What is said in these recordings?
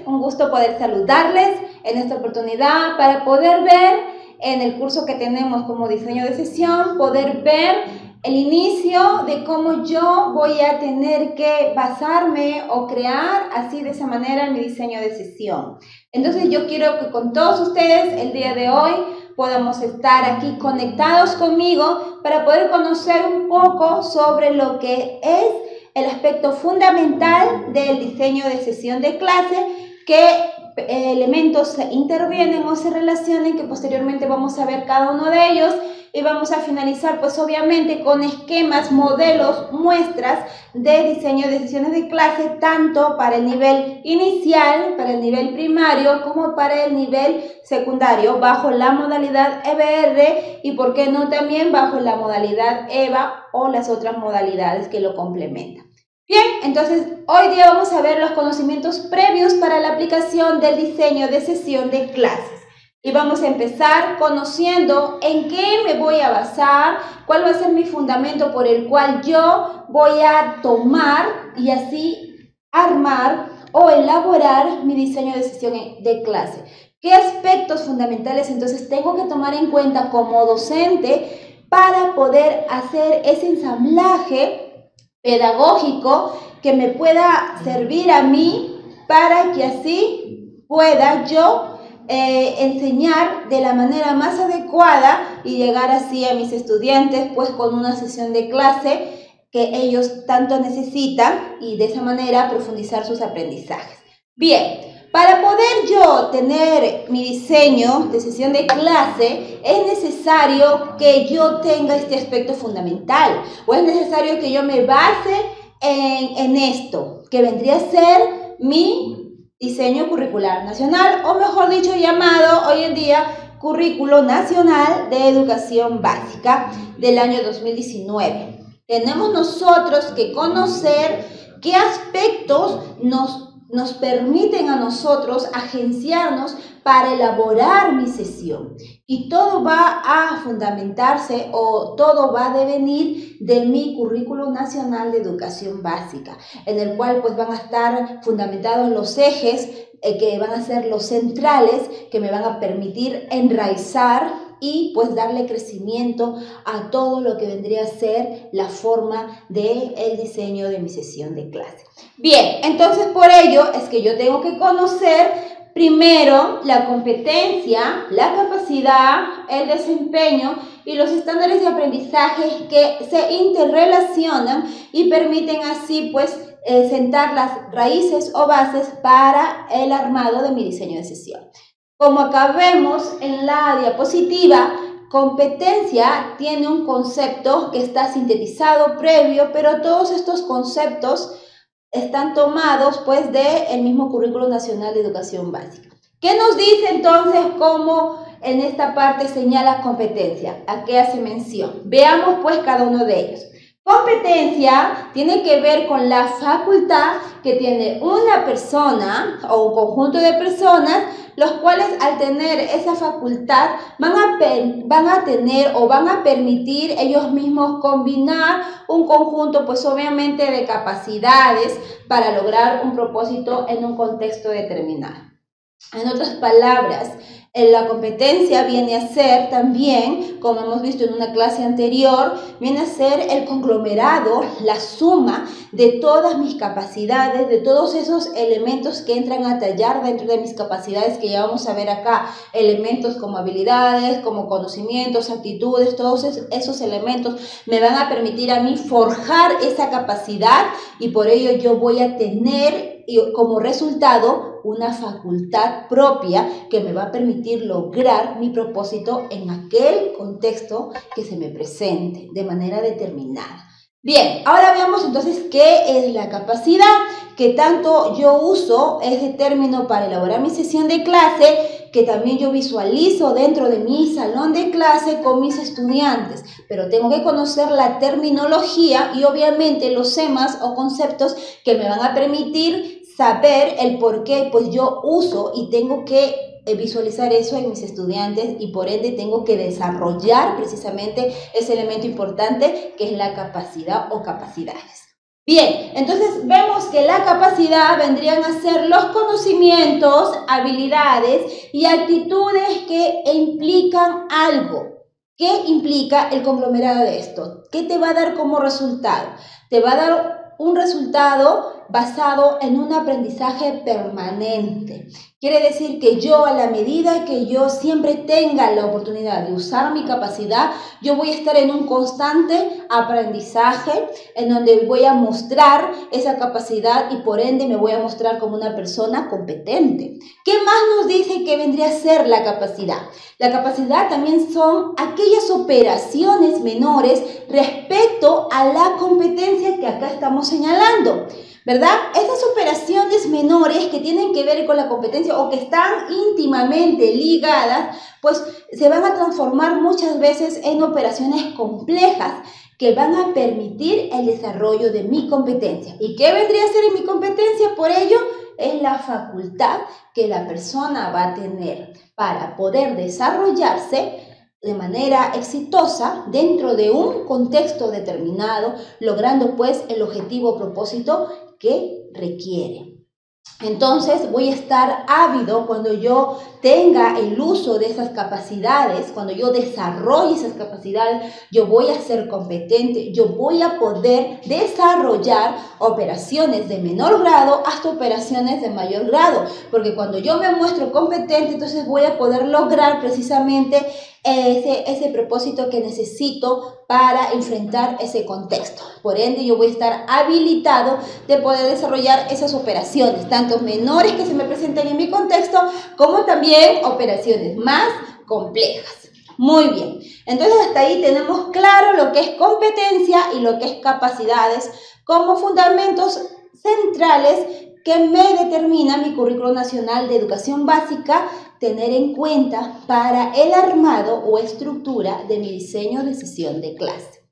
un gusto poder saludarles en esta oportunidad para poder ver en el curso que tenemos como diseño de sesión, poder ver el inicio de cómo yo voy a tener que basarme o crear así de esa manera mi diseño de sesión. Entonces yo quiero que con todos ustedes el día de hoy podamos estar aquí conectados conmigo para poder conocer un poco sobre lo que es el aspecto fundamental del diseño de sesión de clase, qué elementos intervienen o se relacionan, que posteriormente vamos a ver cada uno de ellos y vamos a finalizar pues obviamente con esquemas, modelos, muestras de diseño de sesiones de clase, tanto para el nivel inicial, para el nivel primario, como para el nivel secundario, bajo la modalidad EBR y por qué no también bajo la modalidad EVA o las otras modalidades que lo complementan. Bien, entonces hoy día vamos a ver los conocimientos previos para la aplicación del diseño de sesión de clases. Y vamos a empezar conociendo en qué me voy a basar, cuál va a ser mi fundamento por el cual yo voy a tomar y así armar o elaborar mi diseño de sesión de clase. ¿Qué aspectos fundamentales entonces tengo que tomar en cuenta como docente para poder hacer ese ensamblaje pedagógico que me pueda servir a mí para que así pueda yo enseñar de la manera más adecuada y llegar así a mis estudiantes pues con una sesión de clase que ellos tanto necesitan y de esa manera profundizar sus aprendizajes. Bien, para poder yo tener mi diseño de sesión de clase es necesario que yo tenga este aspecto fundamental o es necesario que yo me base en esto que vendría a ser mi diseño curricular nacional, o mejor dicho, llamado hoy en día Currículo Nacional de Educación Básica del año 2019. Tenemos nosotros que conocer qué aspectos nos permiten a nosotros agenciarnos para elaborar mi sesión. Y todo va a fundamentarse o todo va a devenir de mi Currículo Nacional de Educación Básica, en el cual pues van a estar fundamentados los ejes que van a ser los centrales, que me van a permitir enraizar y pues darle crecimiento a todo lo que vendría a ser la forma del diseño de mi sesión de clase. Bien, entonces por ello es que yo tengo que conocer primero la competencia, la capacidad, el desempeño y los estándares de aprendizaje que se interrelacionan y permiten así pues sentar las raíces o bases para el armado de mi diseño de sesión. Como acá vemos en la diapositiva, competencia tiene un concepto que está sintetizado previo, pero todos estos conceptos están tomados pues del mismo Currículo Nacional de Educación Básica. ¿Qué nos dice entonces cómo en esta parte señala competencia? ¿A qué hace mención? Veamos pues cada uno de ellos. Competencia tiene que ver con la facultad que tiene una persona o un conjunto de personas, los cuales al tener esa facultad van a tener o van a permitir ellos mismos combinar un conjunto pues obviamente de capacidades para lograr un propósito en un contexto determinado. En otras palabras, la competencia viene a ser también, como hemos visto en una clase anterior, viene a ser el conglomerado, la suma de todas mis capacidades, de todos esos elementos que entran a tallar dentro de mis capacidades, que ya vamos a ver acá, elementos como habilidades, como conocimientos, actitudes, todos esos elementos me van a permitir a mí forjar esa capacidad y por ello yo voy a tener como resultado una facultad propia que me va a permitir lograr mi propósito en aquel contexto que se me presente de manera determinada. Bien, ahora veamos entonces qué es la capacidad que tanto yo uso ese término para elaborar mi sesión de clase, que también yo visualizo dentro de mi salón de clase con mis estudiantes, pero tengo que conocer la terminología y obviamente los temas o conceptos que me van a permitir saber el por qué pues yo uso y tengo que visualizar eso en mis estudiantes y por ende tengo que desarrollar precisamente ese elemento importante que es la capacidad o capacidades. Bien, entonces vemos que la capacidad vendrían a ser los conocimientos, habilidades y actitudes que implican algo. ¿Qué implica el conglomerado de esto? ¿Qué te va a dar como resultado? Te va a dar un resultado basado en un aprendizaje permanente. Quiere decir que yo, a la medida que yo siempre tenga la oportunidad de usar mi capacidad, yo voy a estar en un constante aprendizaje en donde voy a mostrar esa capacidad y por ende me voy a mostrar como una persona competente. ¿Qué más nos dice que vendría a ser la capacidad? La capacidad también son aquellas operaciones menores respecto a la competencia que acá estamos señalando, ¿verdad? Estas operaciones menores que tienen que ver con la competencia o que están íntimamente ligadas, pues se van a transformar muchas veces en operaciones complejas que van a permitir el desarrollo de mi competencia. ¿Y qué vendría a ser en mi competencia? Por ello, es la facultad que la persona va a tener para poder desarrollarse de manera exitosa dentro de un contexto determinado, logrando pues el objetivo o propósito que requiere. Entonces voy a estar ávido cuando yo tenga el uso de esas capacidades, cuando yo desarrolle esas capacidades, yo voy a ser competente, yo voy a poder desarrollar operaciones de menor grado hasta operaciones de mayor grado, porque cuando yo me muestro competente, entonces voy a poder lograr precisamente ese propósito que necesito para enfrentar ese contexto. Por ende, yo voy a estar habilitado de poder desarrollar esas operaciones, tanto menores que se me presenten en mi contexto, como también operaciones más complejas. Muy bien, entonces hasta ahí tenemos claro lo que es competencia y lo que es capacidades como fundamentos centrales que me determina mi currículo nacional de educación básica tener en cuenta para el armado o estructura de mi diseño de sesión de clase.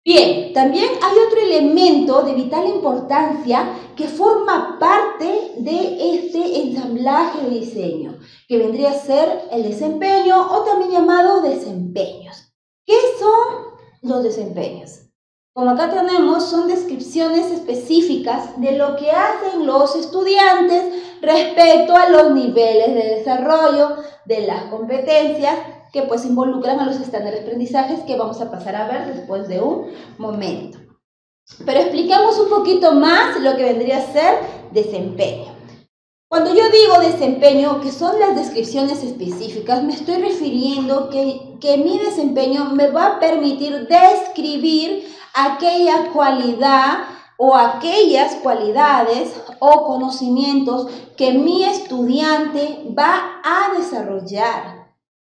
Bien, también hay otro elemento de vital importancia que forma parte de este ensamblaje de diseño, que vendría a ser el desempeño o también llamado desempeños. ¿Qué son los desempeños? Como acá tenemos, son descripciones específicas de lo que hacen los estudiantes respecto a los niveles de desarrollo de las competencias que pues involucran a los estándares de aprendizajes que vamos a pasar a ver después de un momento. Pero expliquemos un poquito más lo que vendría a ser desempeño. Cuando yo digo desempeño, que son las descripciones específicas, me estoy refiriendo que mi desempeño me va a permitir describir aquella cualidad o aquellas cualidades o conocimientos que mi estudiante va a desarrollar.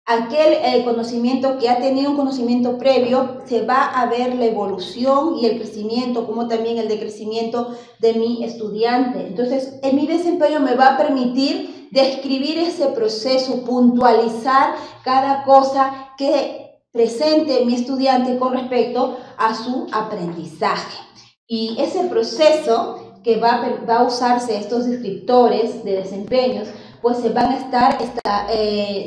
Aquel conocimiento que ha tenido un conocimiento previo, se va a ver la evolución y el crecimiento, como también el decrecimiento de mi estudiante. Entonces, en mi desempeño me va a permitir describir ese proceso, puntualizar cada cosa que presente mi estudiante con respecto a su aprendizaje. Y ese proceso que va a usarse estos descriptores de desempeños, pues se van a estar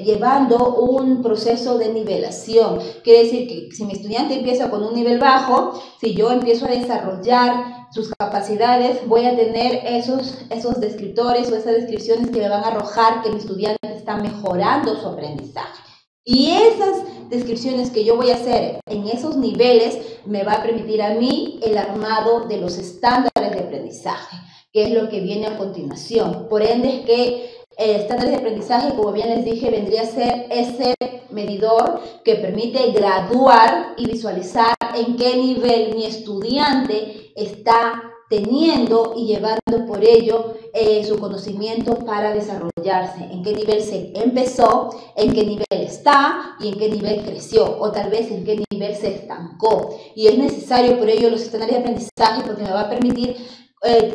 llevando un proceso de nivelación. Quiere decir que si mi estudiante empieza con un nivel bajo, si yo empiezo a desarrollar sus capacidades, voy a tener esos descriptores o esas descripciones que me van a arrojar que mi estudiante está mejorando su aprendizaje. Y esas descripciones que yo voy a hacer en esos niveles me va a permitir a mí el armado de los estándares de aprendizaje, que es lo que viene a continuación. Por ende, es que el estándar de aprendizaje, como bien les dije, vendría a ser ese medidor que permite graduar y visualizar en qué nivel mi estudiante está teniendo y llevando por ello su conocimiento para desarrollarse, en qué nivel se empezó, en qué nivel está y en qué nivel creció, o tal vez en qué nivel se estancó. Y es necesario por ello los estándares de aprendizaje, porque me va a permitir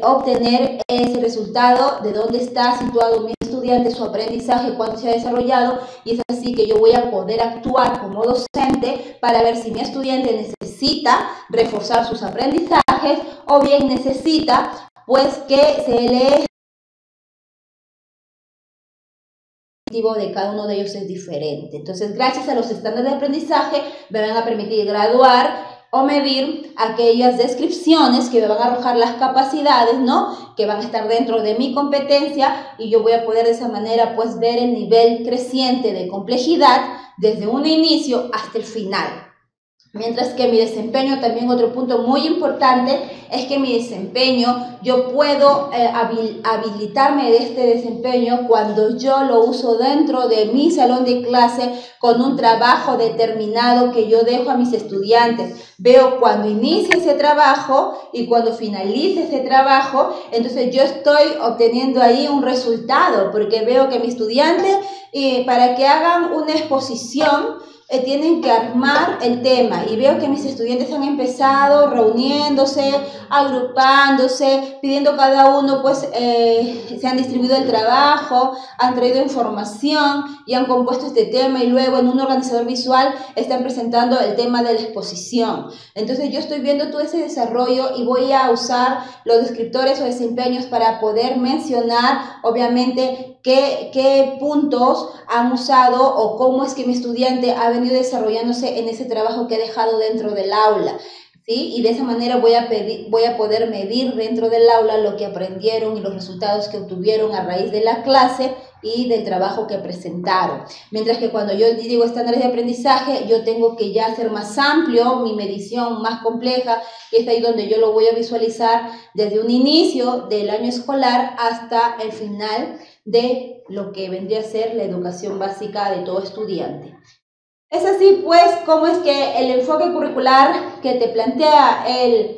obtener ese resultado de dónde está situado mi estudiante, su aprendizaje, cuánto se ha desarrollado, y es así que yo voy a poder actuar como docente para ver si mi estudiante necesita reforzar sus aprendizajes o bien necesita pues que se le de cada uno de ellos es diferente. Entonces, gracias a los estándares de aprendizaje me van a permitir graduar o medir aquellas descripciones que me van a arrojar las capacidades, ¿no? Que van a estar dentro de mi competencia, y yo voy a poder de esa manera pues ver el nivel creciente de complejidad desde un inicio hasta el final. Mientras que mi desempeño, también otro punto muy importante, es que mi desempeño, yo puedo habilitarme de este desempeño cuando yo lo uso dentro de mi salón de clase con un trabajo determinado que yo dejo a mis estudiantes. Veo cuando inicia ese trabajo y cuando finalice ese trabajo, entonces yo estoy obteniendo ahí un resultado, porque veo que mi estudiante, para que hagan una exposición, tienen que armar el tema, y veo que mis estudiantes han empezado reuniéndose, agrupándose, pidiendo cada uno, pues se han distribuido el trabajo, han traído información y han compuesto este tema, y luego en un organizador visual están presentando el tema de la exposición. Entonces yo estoy viendo todo ese desarrollo y voy a usar los descriptores o desempeños para poder mencionar, obviamente, qué puntos han usado o cómo es que mi estudiante ha venido desarrollándose en ese trabajo que he dejado dentro del aula, ¿sí? Y de esa manera voy a poder medir dentro del aula lo que aprendieron y los resultados que obtuvieron a raíz de la clase y del trabajo que presentaron. Mientras que cuando yo digo estándares de aprendizaje, yo tengo que ya hacer más amplio mi medición, más compleja, y es ahí donde yo lo voy a visualizar desde un inicio del año escolar hasta el final de lo que vendría a ser la educación básica de todo estudiante. Es así pues como es que el enfoque curricular que te plantea el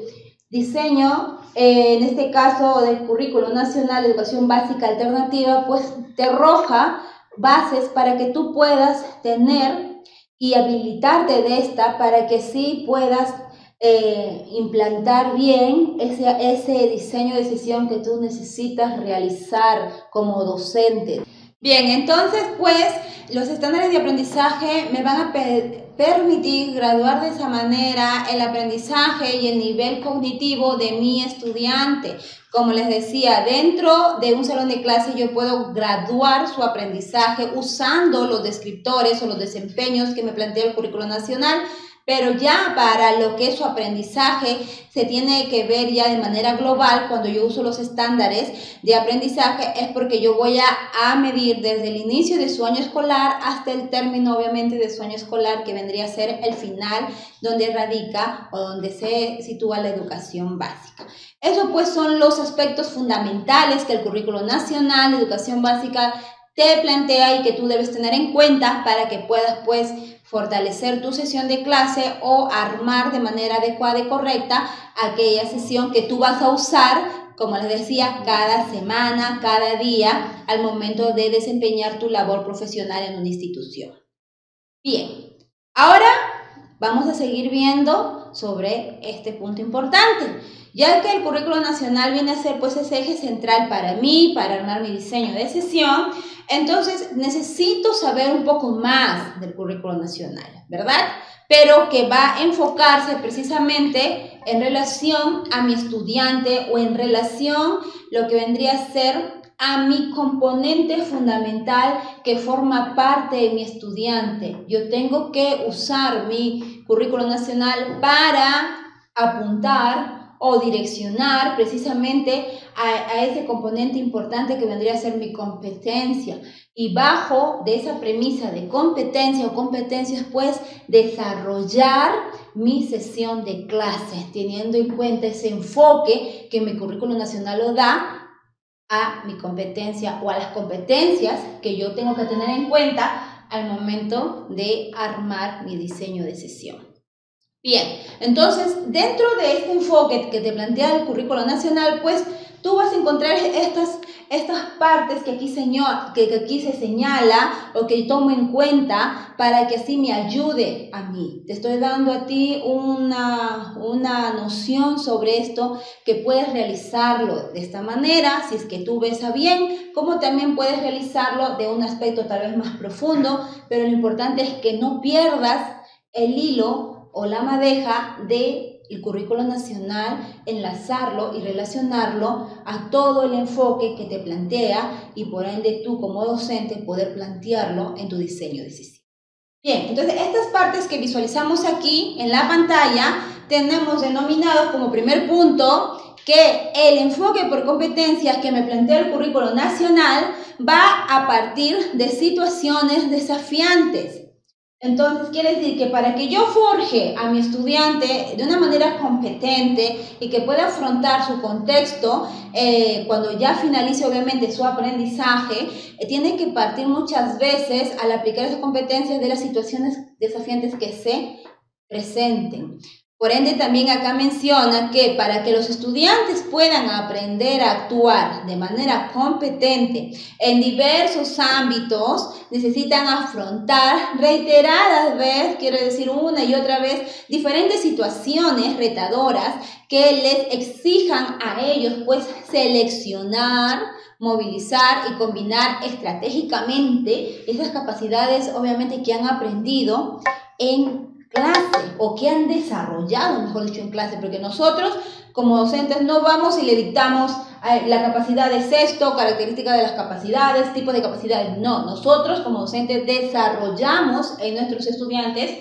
diseño, en este caso del Currículo Nacional de Educación Básica Alternativa, pues te arroja bases para que tú puedas tener y habilitarte de esta, para que sí puedas implantar bien ese diseño de sesión que tú necesitas realizar como docente. Bien, entonces pues los estándares de aprendizaje me van a permitir graduar de esa manera el aprendizaje y el nivel cognitivo de mi estudiante. Como les decía, dentro de un salón de clase yo puedo graduar su aprendizaje usando los descriptores o los desempeños que me plantea el Currículo Nacional, pero ya para lo que es su aprendizaje se tiene que ver ya de manera global. Cuando yo uso los estándares de aprendizaje es porque yo voy a medir desde el inicio de su año escolar hasta el término, obviamente, de su año escolar, que vendría a ser el final, donde radica o donde se sitúa la educación básica. Eso pues son los aspectos fundamentales que el Currículo Nacional de Educación Básica te plantea y que tú debes tener en cuenta para que puedas pues fortalecer tu sesión de clase o armar de manera adecuada y correcta aquella sesión que tú vas a usar, como les decía, cada semana, cada día, al momento de desempeñar tu labor profesional en una institución. Bien, ahora vamos a seguir viendo sobre este punto importante, ya que el Currículo Nacional viene a ser pues ese eje central para mí, para armar mi diseño de sesión. Entonces necesito saber un poco más del Currículo Nacional, ¿verdad? Pero que va a enfocarse precisamente en relación a mi estudiante o en relación lo que vendría a ser a mi componente fundamental que forma parte de mi estudiante. Yo tengo que usar mi Currículo Nacional para apuntar o direccionar precisamente a ese componente importante que vendría a ser mi competencia. Y bajo de esa premisa de competencia o competencias, pues desarrollar mi sesión de clase, teniendo en cuenta ese enfoque que mi Currículo Nacional lo da a mi competencia o a las competencias que yo tengo que tener en cuenta al momento de armar mi diseño de sesión. Bien, entonces dentro de este enfoque que te plantea el Currículo Nacional, pues tú vas a encontrar estas partes que aquí se señala o que tomo en cuenta para que así me ayude a mí. Te estoy dando a ti una noción sobre esto, que puedes realizarlo de esta manera, si es que tú ves a bien, como también puedes realizarlo de un aspecto tal vez más profundo, pero lo importante es que no pierdas el hilo o la madeja del Currículo Nacional, enlazarlo y relacionarlo a todo el enfoque que te plantea, y por ende tú como docente poder plantearlo en tu diseño de sesión. Bien, entonces estas partes que visualizamos aquí en la pantalla tenemos denominado como primer punto que el enfoque por competencias que me plantea el currículo nacional va a partir de situaciones desafiantes. Entonces, quiere decir que para que yo forje a mi estudiante de una manera competente y que pueda afrontar su contexto, cuando ya finalice obviamente su aprendizaje, tiene que partir muchas veces al aplicar esas competencias de las situaciones desafiantes que se presenten. Por ende, también acá menciona que para que los estudiantes puedan aprender a actuar de manera competente en diversos ámbitos, necesitan afrontar reiteradas veces, quiero decir una y otra vez, diferentes situaciones retadoras que les exijan a ellos pues seleccionar, movilizar y combinar estratégicamente esas capacidades obviamente que han aprendido en clase o que han desarrollado, mejor dicho, en clase, porque nosotros como docentes no vamos y le dictamos la capacidad es esto, características de las capacidades, tipo de capacidades, no, nosotros como docentes desarrollamos en nuestros estudiantes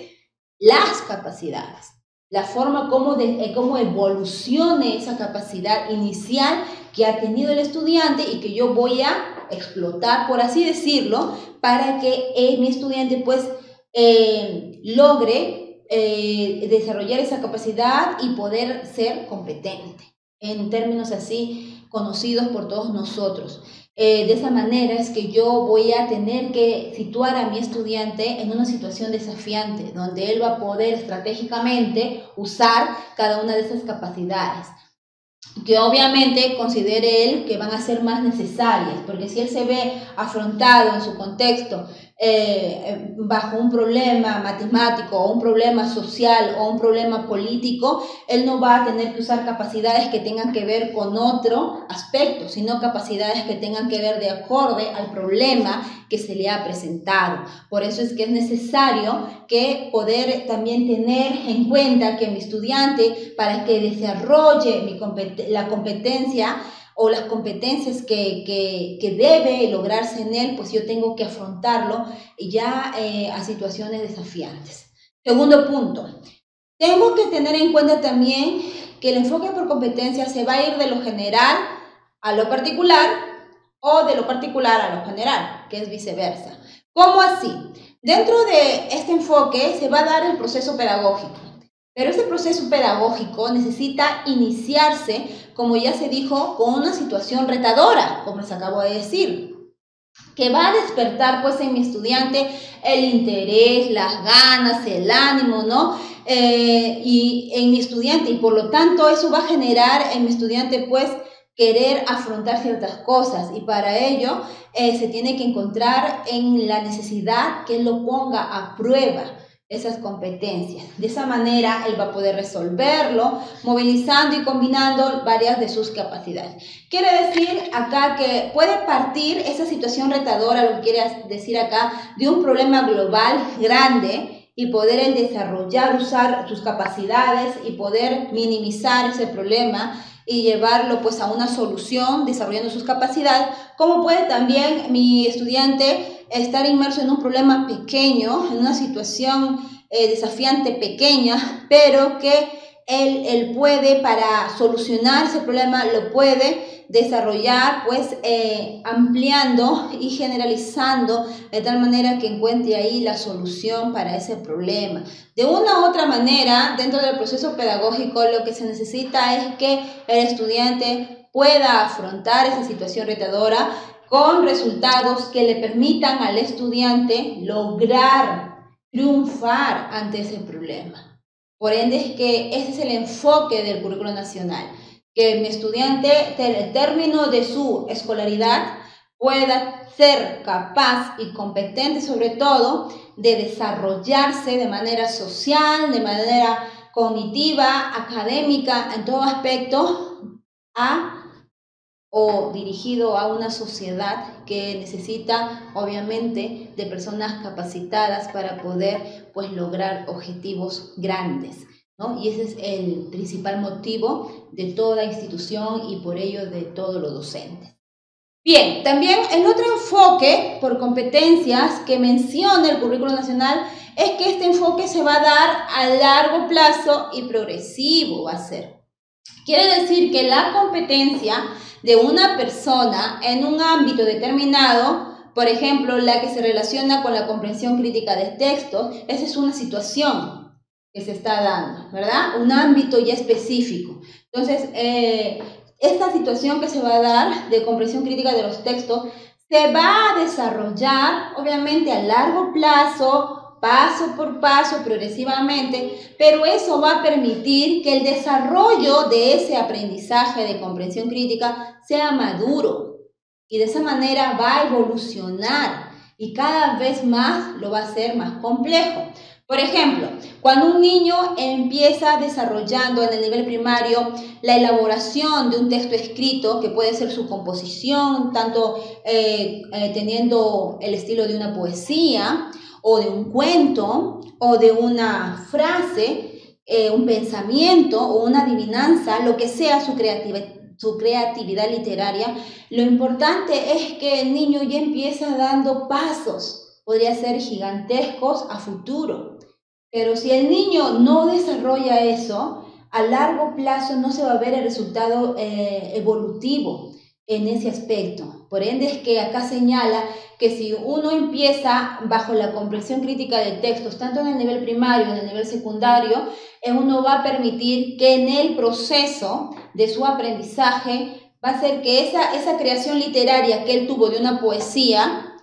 las capacidades, la forma cómo evolucione esa capacidad inicial que ha tenido el estudiante y que yo voy a explotar, por así decirlo, para que mi estudiante pues logre desarrollar esa capacidad y poder ser competente, en términos así conocidos por todos nosotros. De esa manera es que yo voy a tener que situar a mi estudiante en una situación desafiante, donde él va a poder estratégicamente usar cada una de esas capacidades, que obviamente considere él que van a ser más necesarias, porque si él se ve afrontado en su contexto bajo un problema matemático o un problema social o un problema político, él no va a tener que usar capacidades que tengan que ver con otro aspecto, sino capacidades que tengan que ver de acorde al problema que se le ha presentado. Por eso es que es necesario que poder también tener en cuenta que mi estudiante, para que desarrolle la competencia o las competencias que debe lograrse en él, pues yo tengo que afrontarlo ya a situaciones desafiantes. Segundo punto, tengo que tener en cuenta también que el enfoque por competencia se va a ir de lo general a lo particular o de lo particular a lo general, que es viceversa. ¿Cómo así? Dentro de este enfoque se va a dar el proceso pedagógico. Pero este proceso pedagógico necesita iniciarse, como ya se dijo, con una situación retadora, como les acabo de decir, que va a despertar pues en mi estudiante el interés, las ganas, el ánimo, ¿no? Y en mi estudiante, y por lo tanto eso va a generar en mi estudiante pues querer afrontar ciertas cosas, y para ello se tiene que encontrar en la necesidad que él lo ponga a prueba esas competencias. De esa manera él va a poder resolverlo, movilizando y combinando varias de sus capacidades. Quiere decir acá que puede partir esa situación retadora, lo que quiere decir acá, de un problema global grande y poder él desarrollar, usar sus capacidades y poder minimizar ese problema y llevarlo pues a una solución desarrollando sus capacidades, como puede también mi estudiante estar inmerso en un problema pequeño, en una situación desafiante pequeña, pero que él puede, para solucionar ese problema, lo puede desarrollar pues ampliando y generalizando de tal manera que encuentre ahí la solución para ese problema. De una u otra manera, dentro del proceso pedagógico, lo que se necesita es que el estudiante pueda afrontar esa situación retadora con resultados que le permitan al estudiante lograr triunfar ante ese problema. Por ende es que ese es el enfoque del currículo nacional, que mi estudiante, al término de su escolaridad, pueda ser capaz y competente sobre todo de desarrollarse de manera social, de manera cognitiva, académica, en todo aspecto, o dirigido a una sociedad que necesita obviamente de personas capacitadas para poder pues lograr objetivos grandes, ¿no? Y ese es el principal motivo de toda institución y por ello de todos los docentes. Bien, también el otro enfoque por competencias que menciona el currículo nacional es que este enfoque se va a dar a largo plazo y progresivo va a ser. Quiere decir que la competencia de una persona en un ámbito determinado, por ejemplo, la que se relaciona con la comprensión crítica de textos, esa es una situación que se está dando, ¿verdad? Un ámbito ya específico. Entonces, esta situación que se va a dar de comprensión crítica de los textos se va a desarrollar, obviamente, a largo plazo, paso por paso, progresivamente, pero eso va a permitir que el desarrollo de ese aprendizaje de comprensión crítica sea maduro y de esa manera va a evolucionar y cada vez más lo va a hacer más complejo. Por ejemplo, cuando un niño empieza desarrollando en el nivel primario la elaboración de un texto escrito, que puede ser su composición, tanto teniendo el estilo de una poesía o de un cuento o de una frase, un pensamiento o una adivinanza, lo que sea su creatividad literaria, lo importante es que el niño ya empieza dando pasos, podría ser gigantescos a futuro. Pero si el niño no desarrolla eso, a largo plazo no se va a ver el resultado evolutivo en ese aspecto. Por ende es que acá señala que si uno empieza bajo la comprensión crítica de textos, tanto en el nivel primario, en el nivel secundario, uno va a permitir que en el proceso de su aprendizaje va a ser que esa creación literaria que él tuvo de una poesía,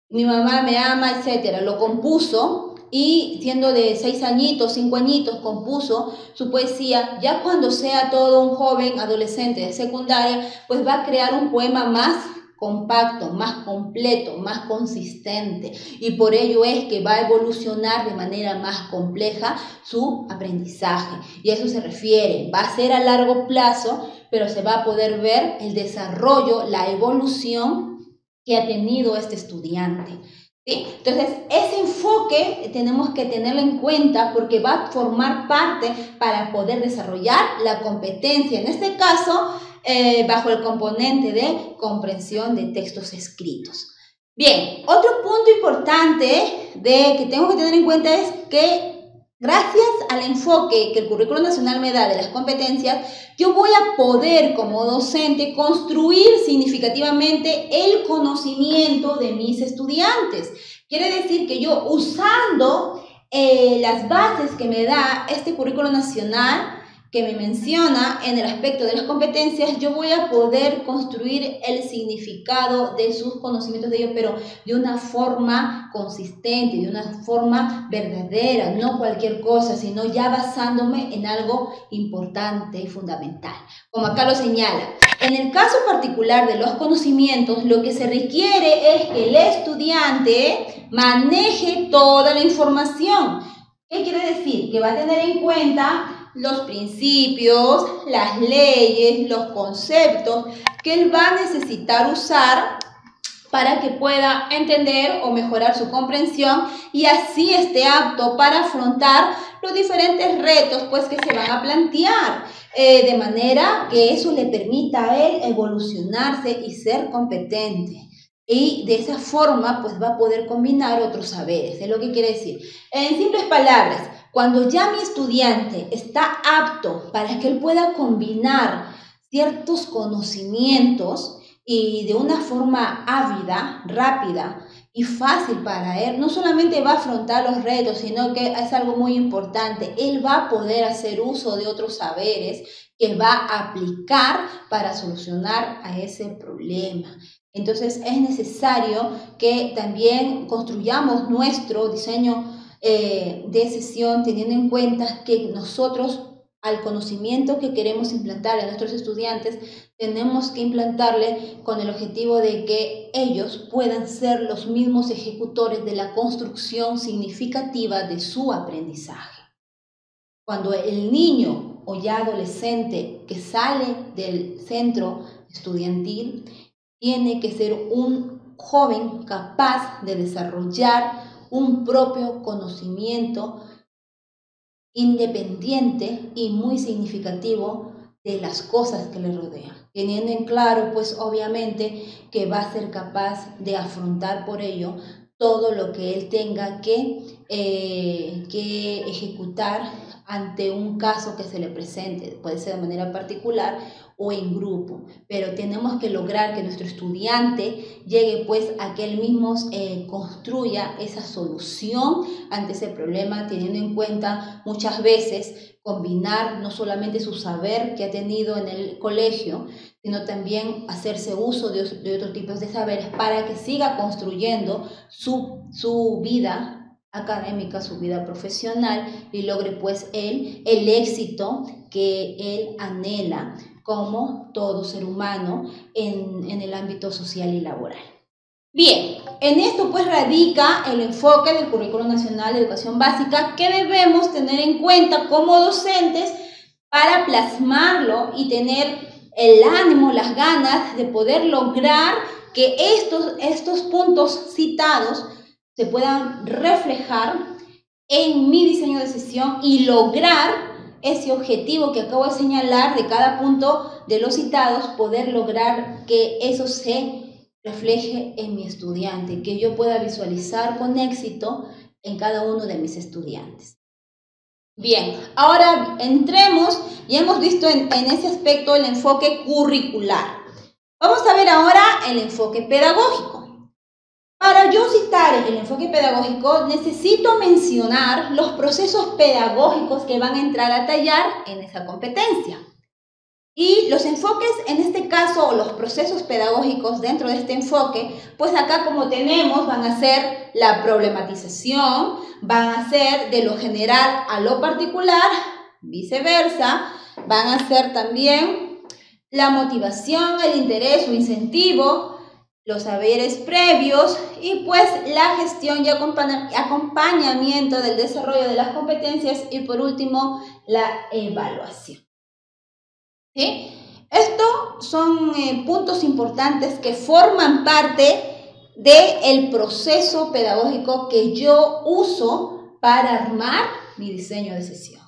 mi mamá me ama, etcétera, lo compuso y siendo de 6 añitos, 5 añitos, compuso su poesía. Ya cuando sea todo un joven adolescente de secundaria, pues va a crear un poema más compacto, más completo, más consistente, y por ello es que va a evolucionar de manera más compleja su aprendizaje, y a eso se refiere. Va a ser a largo plazo, pero se va a poder ver el desarrollo, la evolución que ha tenido este estudiante. ¿Sí? Entonces, ese enfoque tenemos que tenerlo en cuenta porque va a formar parte para poder desarrollar la competencia, en este caso, bajo el componente de comprensión de textos escritos. Bien, otro punto importante que tengo que tener en cuenta es que gracias al enfoque que el Currículo Nacional me da de las competencias, yo voy a poder como docente construir significativamente el conocimiento de mis estudiantes. Quiere decir que yo usando las bases que me da este Currículo Nacional, que me menciona en el aspecto de las competencias, yo voy a poder construir el significado de sus conocimientos de ellos, pero de una forma consistente, de una forma verdadera, no cualquier cosa, sino ya basándome en algo importante y fundamental. Como acá lo señala, en el caso particular de los conocimientos, lo que se requiere es que el estudiante maneje toda la información. ¿Qué quiere decir? Que va a tener en cuenta los principios, las leyes, los conceptos que él va a necesitar usar para que pueda entender o mejorar su comprensión y así esté apto para afrontar los diferentes retos pues, que se van a plantear, de manera que eso le permita a él evolucionarse y ser competente. Y de esa forma pues va a poder combinar otros saberes. Es lo que quiere decir. En simples palabras, cuando ya mi estudiante está apto para que él pueda combinar ciertos conocimientos y de una forma ávida, rápida y fácil para él, no solamente va a afrontar los retos, sino que es algo muy importante, él va a poder hacer uso de otros saberes que va a aplicar para solucionar a ese problema. Entonces es necesario que también construyamos nuestro diseño de sesión teniendo en cuenta que nosotros al conocimiento que queremos implantar a nuestros estudiantes tenemos que implantarle con el objetivo de que ellos puedan ser los mismos ejecutores de la construcción significativa de su aprendizaje. Cuando el niño o ya adolescente que sale del centro estudiantil tiene que ser un joven capaz de desarrollar un propio conocimiento independiente y muy significativo de las cosas que le rodean, teniendo en claro, pues obviamente, que va a ser capaz de afrontar por ello todo lo que él tenga que ejecutar ante un caso que se le presente, puede ser de manera particular o en grupo, pero tenemos que lograr que nuestro estudiante llegue pues a que él mismo construya esa solución ante ese problema, teniendo en cuenta muchas veces combinar no solamente su saber que ha tenido en el colegio, sino también hacerse uso de otros tipos de saberes para que siga construyendo su vida académica, su vida profesional y logre pues él el éxito que él anhela como todo ser humano en el ámbito social y laboral. Bien, en esto pues radica el enfoque del Currículo Nacional de Educación Básica que debemos tener en cuenta como docentes para plasmarlo y tener el ánimo, las ganas de poder lograr que estos puntos citados se puedan reflejar en mi diseño de sesión y lograr ese objetivo que acabo de señalar de cada punto de los citados, poder lograr que eso se refleje en mi estudiante, que yo pueda visualizar con éxito en cada uno de mis estudiantes. Bien, ahora entremos, y hemos visto en ese aspecto el enfoque curricular. Vamos a ver ahora el enfoque pedagógico. Para yo citar el enfoque pedagógico, necesito mencionar los procesos pedagógicos que van a entrar a tallar en esa competencia. Y los enfoques, en este caso, o los procesos pedagógicos dentro de este enfoque, pues acá como tenemos, van a ser la problematización, van a ser de lo general a lo particular, viceversa, van a ser también la motivación, el interés o incentivo, los saberes previos y pues la gestión y acompañamiento del desarrollo de las competencias y por último la evaluación. ¿Sí? Estos son puntos importantes que forman parte del proceso pedagógico que yo uso para armar mi diseño de sesión.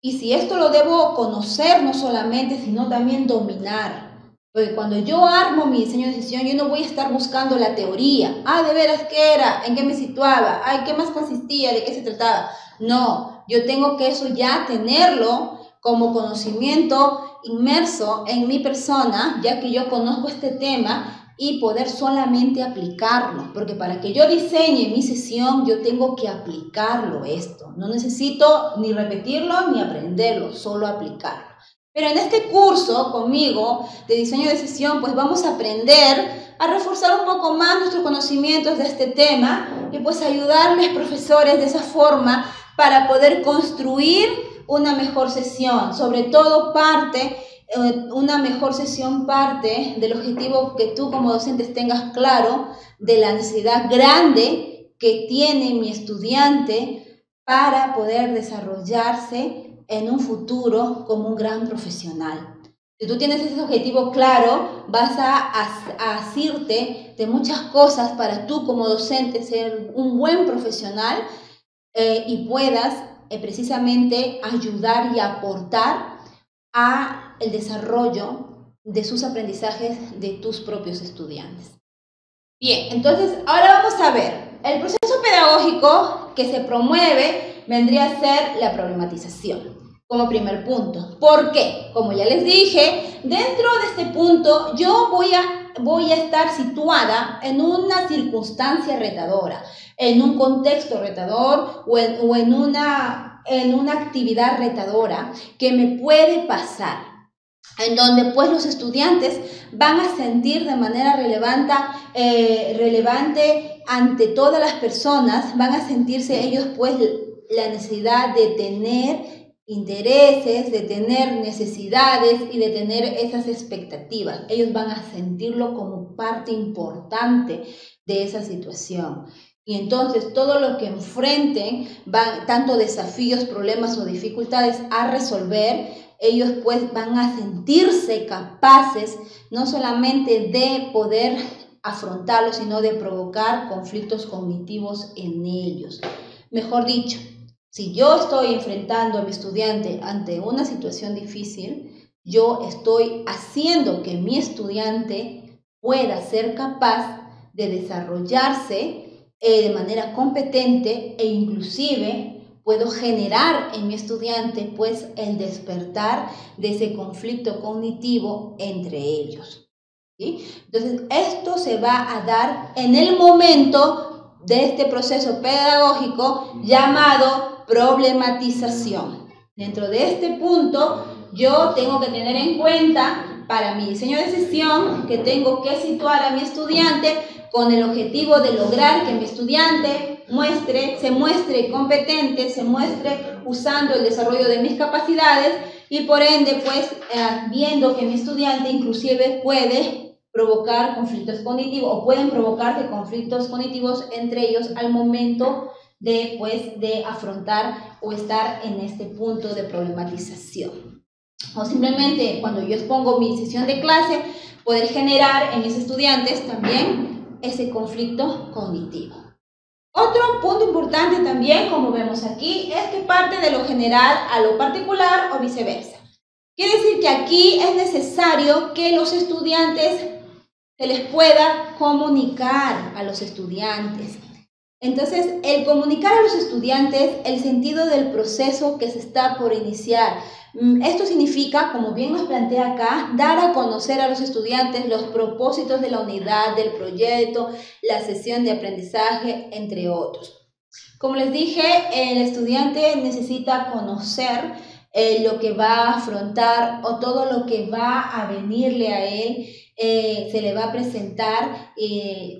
Y si esto lo debo conocer no solamente, sino también dominar. Porque cuando yo armo mi diseño de sesión, yo no voy a estar buscando la teoría. ¿De veras qué era? ¿En qué me situaba? ¿Qué más consistía? ¿De qué se trataba? No, yo tengo que eso ya tenerlo como conocimiento inmerso en mi persona, ya que yo conozco este tema y poder solamente aplicarlo. Porque para que yo diseñe mi sesión, yo tengo que aplicarlo esto. No necesito ni repetirlo ni aprenderlo, solo aplicarlo. Pero en este curso conmigo de diseño de sesión, pues vamos a aprender a reforzar un poco más nuestros conocimientos de este tema y pues ayudarles, profesores, de esa forma para poder construir una mejor sesión. Sobre todo una mejor sesión parte del objetivo que tú como docentes tengas claro de la necesidad grande que tiene mi estudiante para poder desarrollarse en un futuro como un gran profesional. Si tú tienes ese objetivo claro, vas a asirte de muchas cosas para tú como docente ser un buen profesional y puedas precisamente ayudar y aportar a el desarrollo de sus aprendizajes de tus propios estudiantes. Bien, entonces ahora vamos a ver, el proceso pedagógico que se promueve vendría a ser la problematización como primer punto. ¿Por qué? Como ya les dije, dentro de este punto yo voy a estar situada en una circunstancia retadora, en un contexto retador o en una actividad retadora que me puede pasar, en donde pues los estudiantes van a sentir de manera relevante ante todas las personas, van a sentirse ellos pues la necesidad de tener intereses, de tener necesidades y de tener esas expectativas. Ellos van a sentirlo como parte importante de esa situación. Y entonces todo lo que enfrenten, tanto desafíos, problemas o dificultades a resolver, ellos pues van a sentirse capaces no solamente de poder afrontarlo, sino de provocar conflictos cognitivos en ellos. Mejor dicho, Si yo estoy enfrentando a mi estudiante ante una situación difícil, yo estoy haciendo que mi estudiante pueda ser capaz de desarrollarse de manera competente e inclusive puedo generar en mi estudiante pues el despertar de ese conflicto cognitivo entre ellos. ¿Sí? Entonces, esto se va a dar en el momento de este proceso pedagógico llamado problematización. Dentro de este punto, yo tengo que tener en cuenta para mi diseño de sesión que tengo que situar a mi estudiante con el objetivo de lograr que mi estudiante se muestre competente, se muestre usando el desarrollo de mis capacidades y por ende, pues, viendo que mi estudiante inclusive puede provocar conflictos cognitivos o pueden provocarse conflictos cognitivos entre ellos al momento de, pues, de afrontar o estar en este punto de problematización. O simplemente cuando yo expongo mi sesión de clase, poder generar en mis estudiantes también ese conflicto cognitivo. Otro punto importante también, como vemos aquí, es que parte de lo general a lo particular o viceversa. Quiere decir que aquí es necesario que los estudiantes se les pueda comunicar a los estudiantes. Entonces, el comunicar a los estudiantes el sentido del proceso que se está por iniciar. Esto significa, como bien nos plantea acá, dar a conocer a los estudiantes los propósitos de la unidad, del proyecto, la sesión de aprendizaje, entre otros. Como les dije, el estudiante necesita conocer lo que va a afrontar o todo lo que va a venirle a él. Se le va a presentar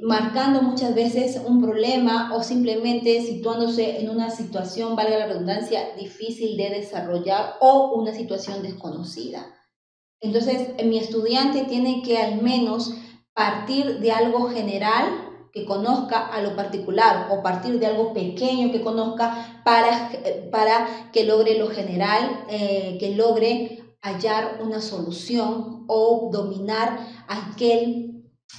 marcando muchas veces un problema o simplemente situándose en una situación, valga la redundancia, difícil de desarrollar o una situación desconocida. Entonces, mi estudiante tiene que al menos partir de algo general que conozca a lo particular o partir de algo pequeño que conozca para que logre lo general, que logre hallar una solución o dominar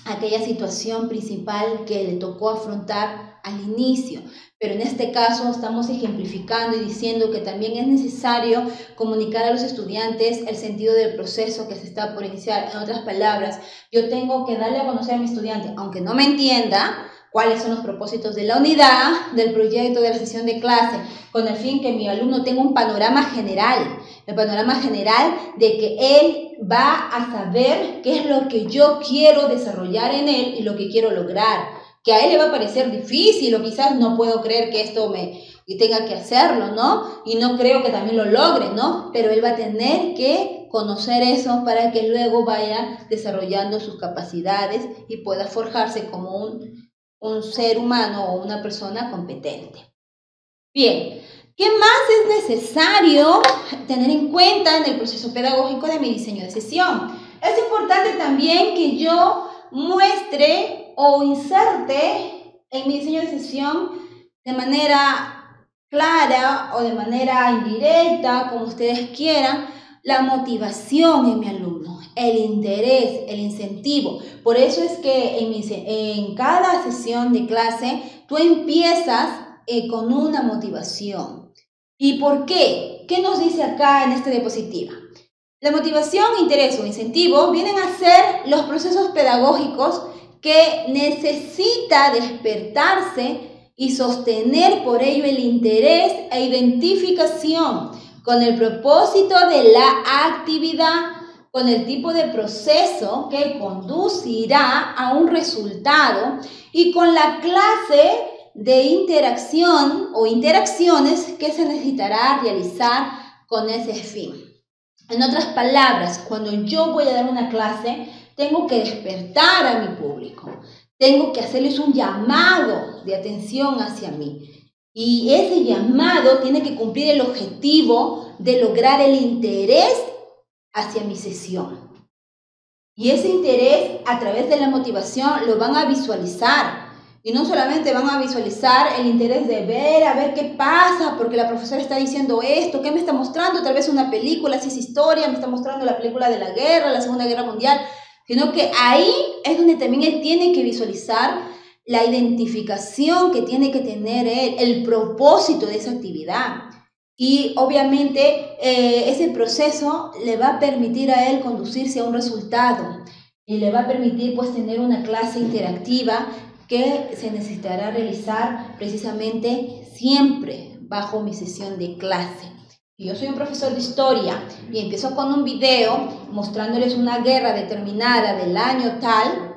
aquella situación principal que le tocó afrontar al inicio. Pero en este caso estamos ejemplificando y diciendo que también es necesario comunicar a los estudiantes el sentido del proceso que se está por iniciar. En otras palabras, yo tengo que darle a conocer a mi estudiante, aunque no me entienda, cuáles son los propósitos de la unidad, del proyecto, de la sesión de clase, con el fin que mi alumno tenga un panorama general, el panorama general de que él va a saber qué es lo que yo quiero desarrollar en él y lo que quiero lograr. Que a él le va a parecer difícil o quizás no puedo creer que esto y tenga que hacerlo, ¿no? Y no creo que también lo logre, ¿no? Pero él va a tener que conocer eso para que luego vaya desarrollando sus capacidades y pueda forjarse como un ser humano o una persona competente. Bien, ¿qué más es necesario tener en cuenta en el proceso pedagógico de mi diseño de sesión? Es importante también que yo muestre o inserte en mi diseño de sesión de manera clara o de manera indirecta, como ustedes quieran, la motivación en mi alumno, el interés, el incentivo. Por eso es que en cada sesión de clase tú empiezas con una motivación. ¿Y por qué? ¿Qué nos dice acá en esta diapositiva? La motivación, interés o incentivo vienen a ser los procesos pedagógicos que necesita despertarse y sostener por ello el interés e identificación con el propósito de la actividad, con el tipo de proceso que conducirá a un resultado y con la clase de interacción o interacciones que se necesitará realizar con ese fin. En otras palabras, cuando yo voy a dar una clase, tengo que despertar a mi público, tengo que hacerles un llamado de atención hacia mí. Y ese llamado tiene que cumplir el objetivo de lograr el interés hacia mi sesión. Y ese interés, a través de la motivación, lo van a visualizar. Y no solamente van a visualizar el interés de ver, a ver qué pasa, porque la profesora está diciendo esto, ¿qué me está mostrando? Tal vez una película, si es historia, me está mostrando la película de la guerra, la Segunda Guerra Mundial, sino que ahí es donde también él tiene que visualizar la identificación que tiene que tener él, el propósito de esa actividad. Y obviamente ese proceso le va a permitir a él conducirse a un resultado y le va a permitir pues tener una clase interactiva que se necesitará realizar precisamente siempre bajo mi sesión de clase. Si yo soy un profesor de historia y empiezo con un video mostrándoles una guerra determinada del año tal,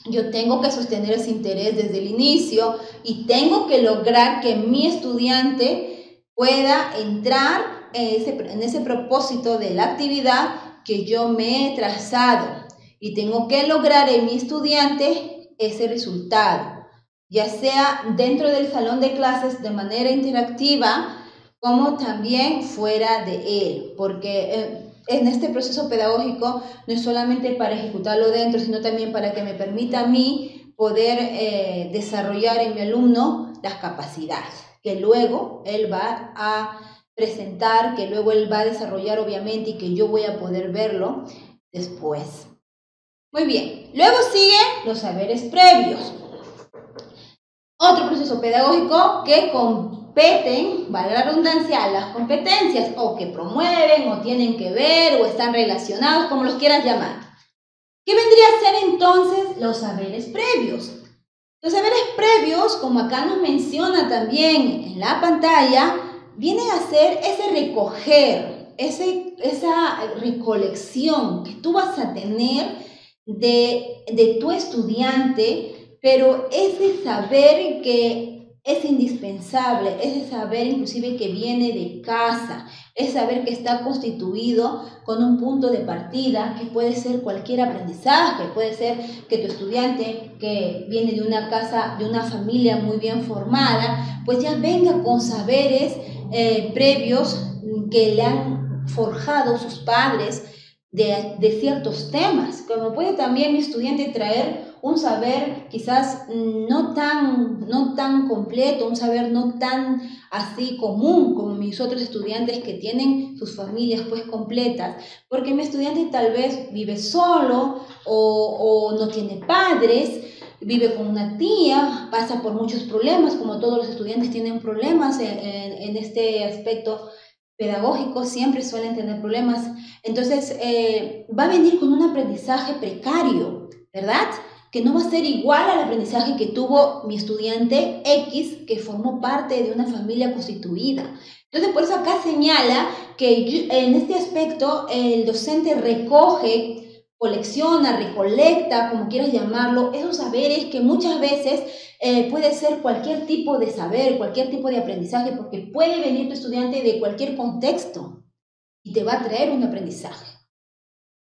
yo tengo que sostener ese interés desde el inicio y tengo que lograr que mi estudiante pueda entrar en ese propósito de la actividad que yo me he trazado. Y tengo que lograr en mi estudiante ese resultado, ya sea dentro del salón de clases de manera interactiva, como también fuera de él, porque en este proceso pedagógico no es solamente para ejecutarlo dentro, sino también para que me permita a mí poder desarrollar en mi alumno las capacidades, que luego él va a presentar, que luego él va a desarrollar obviamente y que yo voy a poder verlo después. Muy bien, luego siguen los saberes previos. Otro proceso pedagógico que competen, vale la redundancia, a las competencias o que promueven o tienen que ver o están relacionados, como los quieras llamar. ¿Qué vendría a ser entonces los saberes previos? Los saberes previos, como acá nos menciona también en la pantalla, vienen a ser ese recoger, esa recolección que tú vas a tener de tu estudiante, pero ese saber que es indispensable, ese saber inclusive que viene de casa, ese saber que está constituido con un punto de partida que puede ser cualquier aprendizaje, puede ser que tu estudiante que viene de una casa, de una familia muy bien formada, pues ya venga con saberes previos que le han forjado sus padres de ciertos temas, como puede también mi estudiante traer un saber quizás no tan completo, un saber no tan así común como mis otros estudiantes que tienen sus familias pues completas, porque mi estudiante tal vez vive solo o no tiene padres, vive con una tía, pasa por muchos problemas, como todos los estudiantes tienen problemas en este aspecto pedagógico, siempre suelen tener problemas. Entonces, va a venir con un aprendizaje precario, ¿verdad? Que no va a ser igual al aprendizaje que tuvo mi estudiante X, que formó parte de una familia constituida. Entonces, por eso acá señala que en este aspecto el docente recoge, colecciona, recolecta, como quieras llamarlo, esos saberes que muchas veces puede ser cualquier tipo de saber, cualquier tipo de aprendizaje, porque puede venir tu estudiante de cualquier contexto y te va a traer un aprendizaje.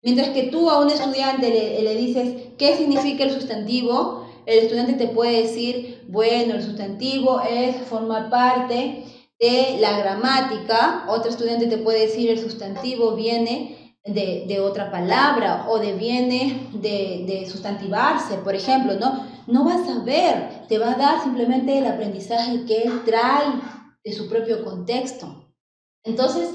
Mientras que tú a un estudiante le dices qué significa el sustantivo, el estudiante te puede decir, bueno, el sustantivo forma parte de la gramática. Otro estudiante te puede decir el sustantivo viene de otra palabra o viene de sustantivarse, por ejemplo, ¿no? No vas a ver, te va a dar simplemente el aprendizaje que él trae de su propio contexto. Entonces,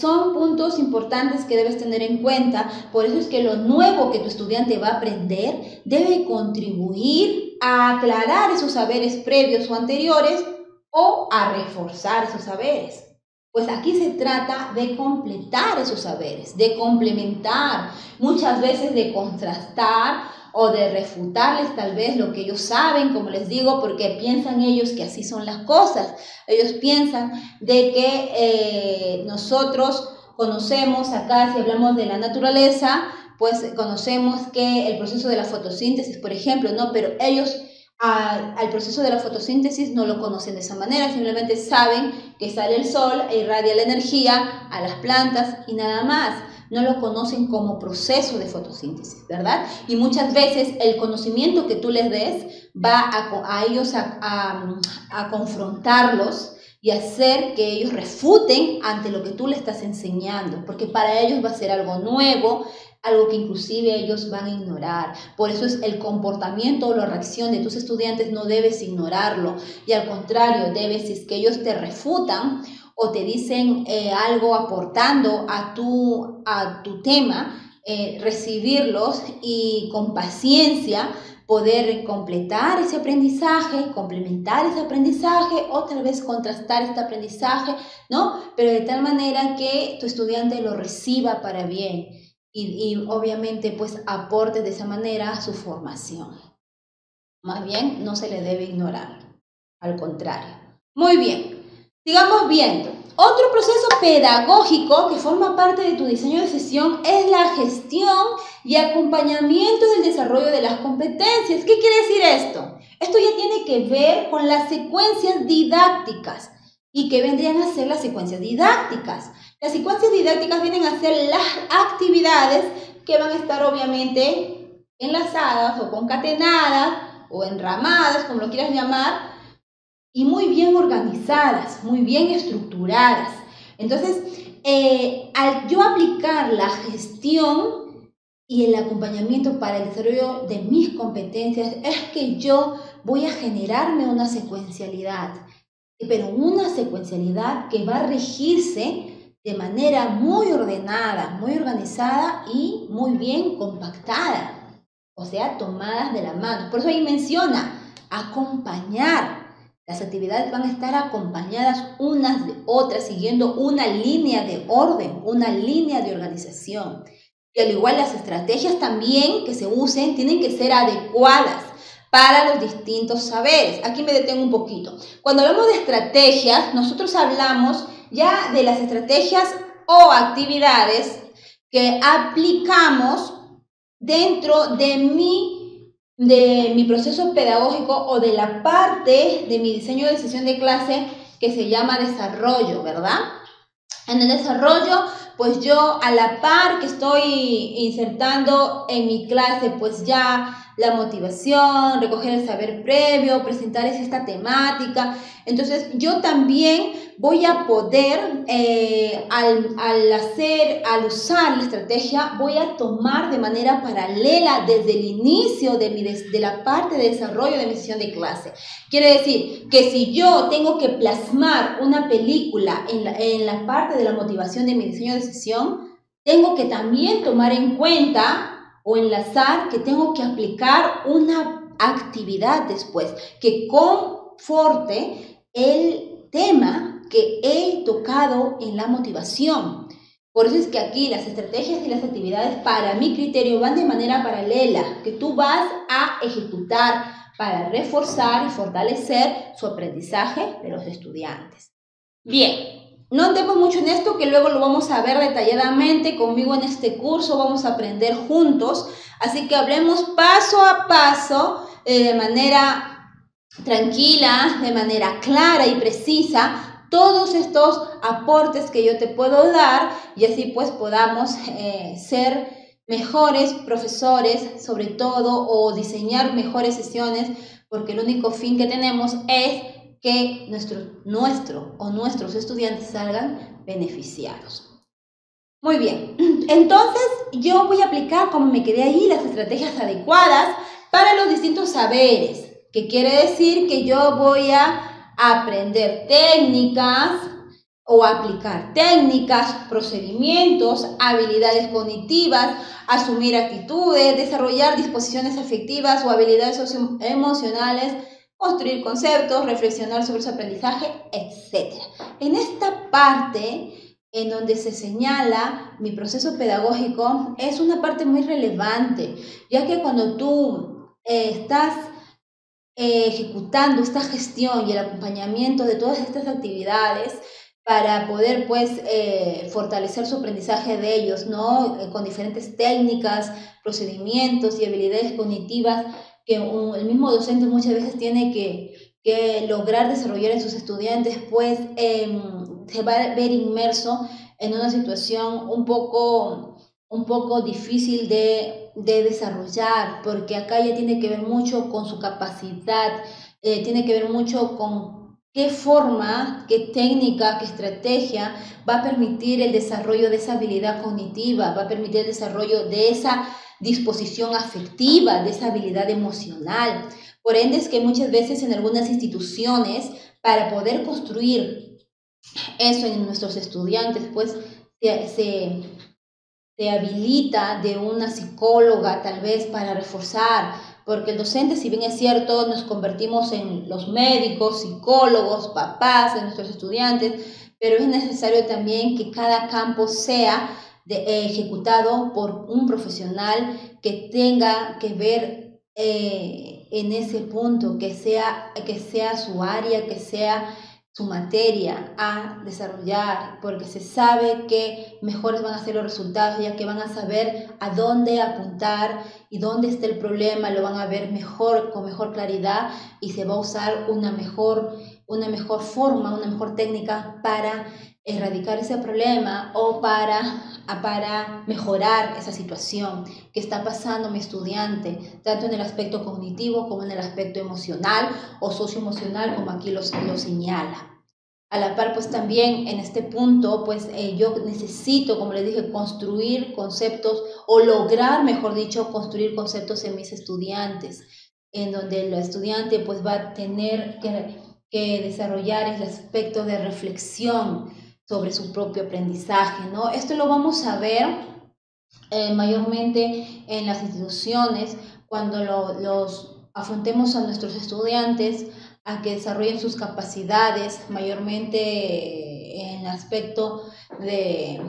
son puntos importantes que debes tener en cuenta. Por eso es que lo nuevo que tu estudiante va a aprender debe contribuir a aclarar esos saberes previos o anteriores o a reforzar esos saberes. Pues aquí se trata de completar esos saberes, de complementar, muchas veces de contrastar o de refutarles tal vez lo que ellos saben, como les digo, porque piensan ellos que así son las cosas. Ellos piensan de que nosotros conocemos acá, si hablamos de la naturaleza, pues conocemos que el proceso de la fotosíntesis, por ejemplo, ¿no? Pero ellos al proceso de la fotosíntesis no lo conocen de esa manera, simplemente saben que sale el sol e irradia la energía a las plantas y nada más. No lo conocen como proceso de fotosíntesis, ¿verdad? Y muchas veces el conocimiento que tú les des va a ellos a confrontarlos y hacer que ellos refuten ante lo que tú le estás enseñando, porque para ellos va a ser algo nuevo, algo que inclusive ellos van a ignorar. Por eso es el comportamiento o la reacción de tus estudiantes no debes ignorarlo, y al contrario, si es que ellos te refutan o te dicen algo aportando a tu tema, recibirlos y con paciencia poder completar ese aprendizaje, complementar ese aprendizaje o tal vez contrastar este aprendizaje, ¿no? Pero de tal manera que tu estudiante lo reciba para bien y obviamente pues aporte de esa manera a su formación. Más bien, no se le debe ignorar, al contrario. Muy bien, sigamos viendo. Otro proceso pedagógico que forma parte de tu diseño de sesión es la gestión y acompañamiento del desarrollo de las competencias. ¿Qué quiere decir esto? Esto ya tiene que ver con las secuencias didácticas. ¿Y qué vendrían a ser las secuencias didácticas? Las secuencias didácticas vienen a ser las actividades que van a estar obviamente enlazadas o concatenadas o enramadas, como lo quieras llamar, y muy bien organizadas, muy bien estructuradas. Entonces, al yo aplicar la gestión y el acompañamiento para el desarrollo de mis competencias, es que yo voy a generarme una secuencialidad, pero una secuencialidad que va a regirse de manera muy ordenada, muy organizada y muy bien compactada. O sea, tomadas de la mano. Por eso ahí menciona acompañar. Las actividades van a estar acompañadas unas de otras, siguiendo una línea de orden, una línea de organización. Y al igual las estrategias también que se usen tienen que ser adecuadas para los distintos saberes. Aquí me detengo un poquito. Cuando hablamos de estrategias, nosotros hablamos ya de las estrategias o actividades que aplicamos dentro de mi proceso pedagógico o de la parte de mi diseño de sesión de clase que se llama desarrollo, ¿verdad? En el desarrollo, pues yo a la par que estoy insertando en mi clase, pues ya la motivación, recoger el saber previo, presentarles esta temática. Entonces yo también voy a poder, al usar la estrategia, voy a tomar de manera paralela desde el inicio de la parte de desarrollo de mi sesión de clase. Quiere decir que si yo tengo que plasmar una película en la parte de la motivación de mi diseño de sesión, tengo que también tomar en cuenta o enlazar que tengo que aplicar una actividad después que conforte el tema que he tocado en la motivación. Por eso es que aquí las estrategias y las actividades para mi criterio van de manera paralela, que tú vas a ejecutar para reforzar y fortalecer su aprendizaje de los estudiantes. Bien, no andemos mucho en esto, que luego lo vamos a ver detalladamente conmigo en este curso, vamos a aprender juntos, así que hablemos paso a paso, de manera tranquila, de manera clara y precisa, todos estos aportes que yo te puedo dar y así pues podamos ser mejores profesores, sobre todo, o diseñar mejores sesiones, porque el único fin que tenemos es que nuestros estudiantes salgan beneficiados. Muy bien, entonces yo voy a aplicar, como me quedé ahí, las estrategias adecuadas para los distintos saberes, que quiere decir que yo voy a aprender técnicas o aplicar técnicas, procedimientos, habilidades cognitivas, asumir actitudes, desarrollar disposiciones afectivas o habilidades socioemocionales, construir conceptos, reflexionar sobre su aprendizaje, etc. En esta parte, en donde se señala mi proceso pedagógico, es una parte muy relevante, ya que cuando tú estás ejecutando esta gestión y el acompañamiento de todas estas actividades para poder pues fortalecer su aprendizaje de ellos, ¿no? Con diferentes técnicas, procedimientos y habilidades cognitivas que el mismo docente muchas veces tiene que lograr desarrollar en sus estudiantes, pues se va a ver inmerso en una situación un poco difícil de desarrollar, porque acá ya tiene que ver mucho con su capacidad, tiene que ver mucho con qué forma, qué técnica, qué estrategia va a permitir el desarrollo de esa habilidad cognitiva, va a permitir el desarrollo de esa disposición afectiva, de esa habilidad emocional. Por ende es que muchas veces en algunas instituciones, para poder construir eso en nuestros estudiantes, pues se habilita de una psicóloga tal vez para reforzar, porque el docente, si bien es cierto, nos convertimos en los médicos, psicólogos, papás de nuestros estudiantes, pero es necesario también que cada campo sea ejecutado por un profesional que tenga que ver en ese punto, que sea su área, que sea su materia a desarrollar, porque se sabe que mejores van a ser los resultados, ya que van a saber a dónde apuntar y dónde está el problema, lo van a ver mejor, con mejor claridad, y se va a usar una mejor forma, una mejor técnica para erradicar ese problema o para mejorar esa situación que está pasando mi estudiante, tanto en el aspecto cognitivo como en el aspecto emocional o socioemocional, como aquí lo señala. A la par, pues también en este punto, pues yo necesito, como les dije, construir conceptos o lograr, mejor dicho, construir conceptos en mis estudiantes, en donde el estudiante pues va a tener que desarrollar el aspecto de reflexión sobre su propio aprendizaje, ¿no? Esto lo vamos a ver mayormente en las instituciones cuando los afrontemos a nuestros estudiantes a que desarrollen sus capacidades, mayormente en el aspecto de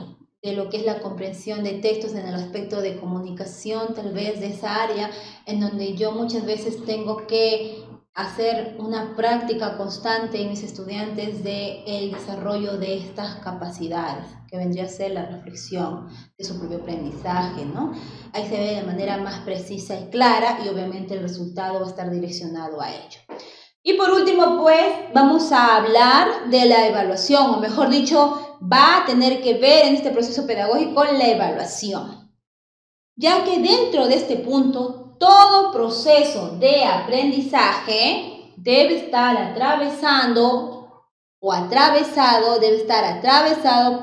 lo que es la comprensión de textos, en el aspecto de comunicación, tal vez de esa área, en donde yo muchas veces tengo que hacer una práctica constante en mis estudiantes de el desarrollo de estas capacidades, que vendría a ser la reflexión de su propio aprendizaje, ¿no? Ahí se ve de manera más precisa y clara y obviamente el resultado va a estar direccionado a ello. Y por último, pues, vamos a hablar de la evaluación, o mejor dicho, va a tener que ver en este proceso pedagógico la evaluación, ya que dentro de este punto todo proceso de aprendizaje debe estar atravesado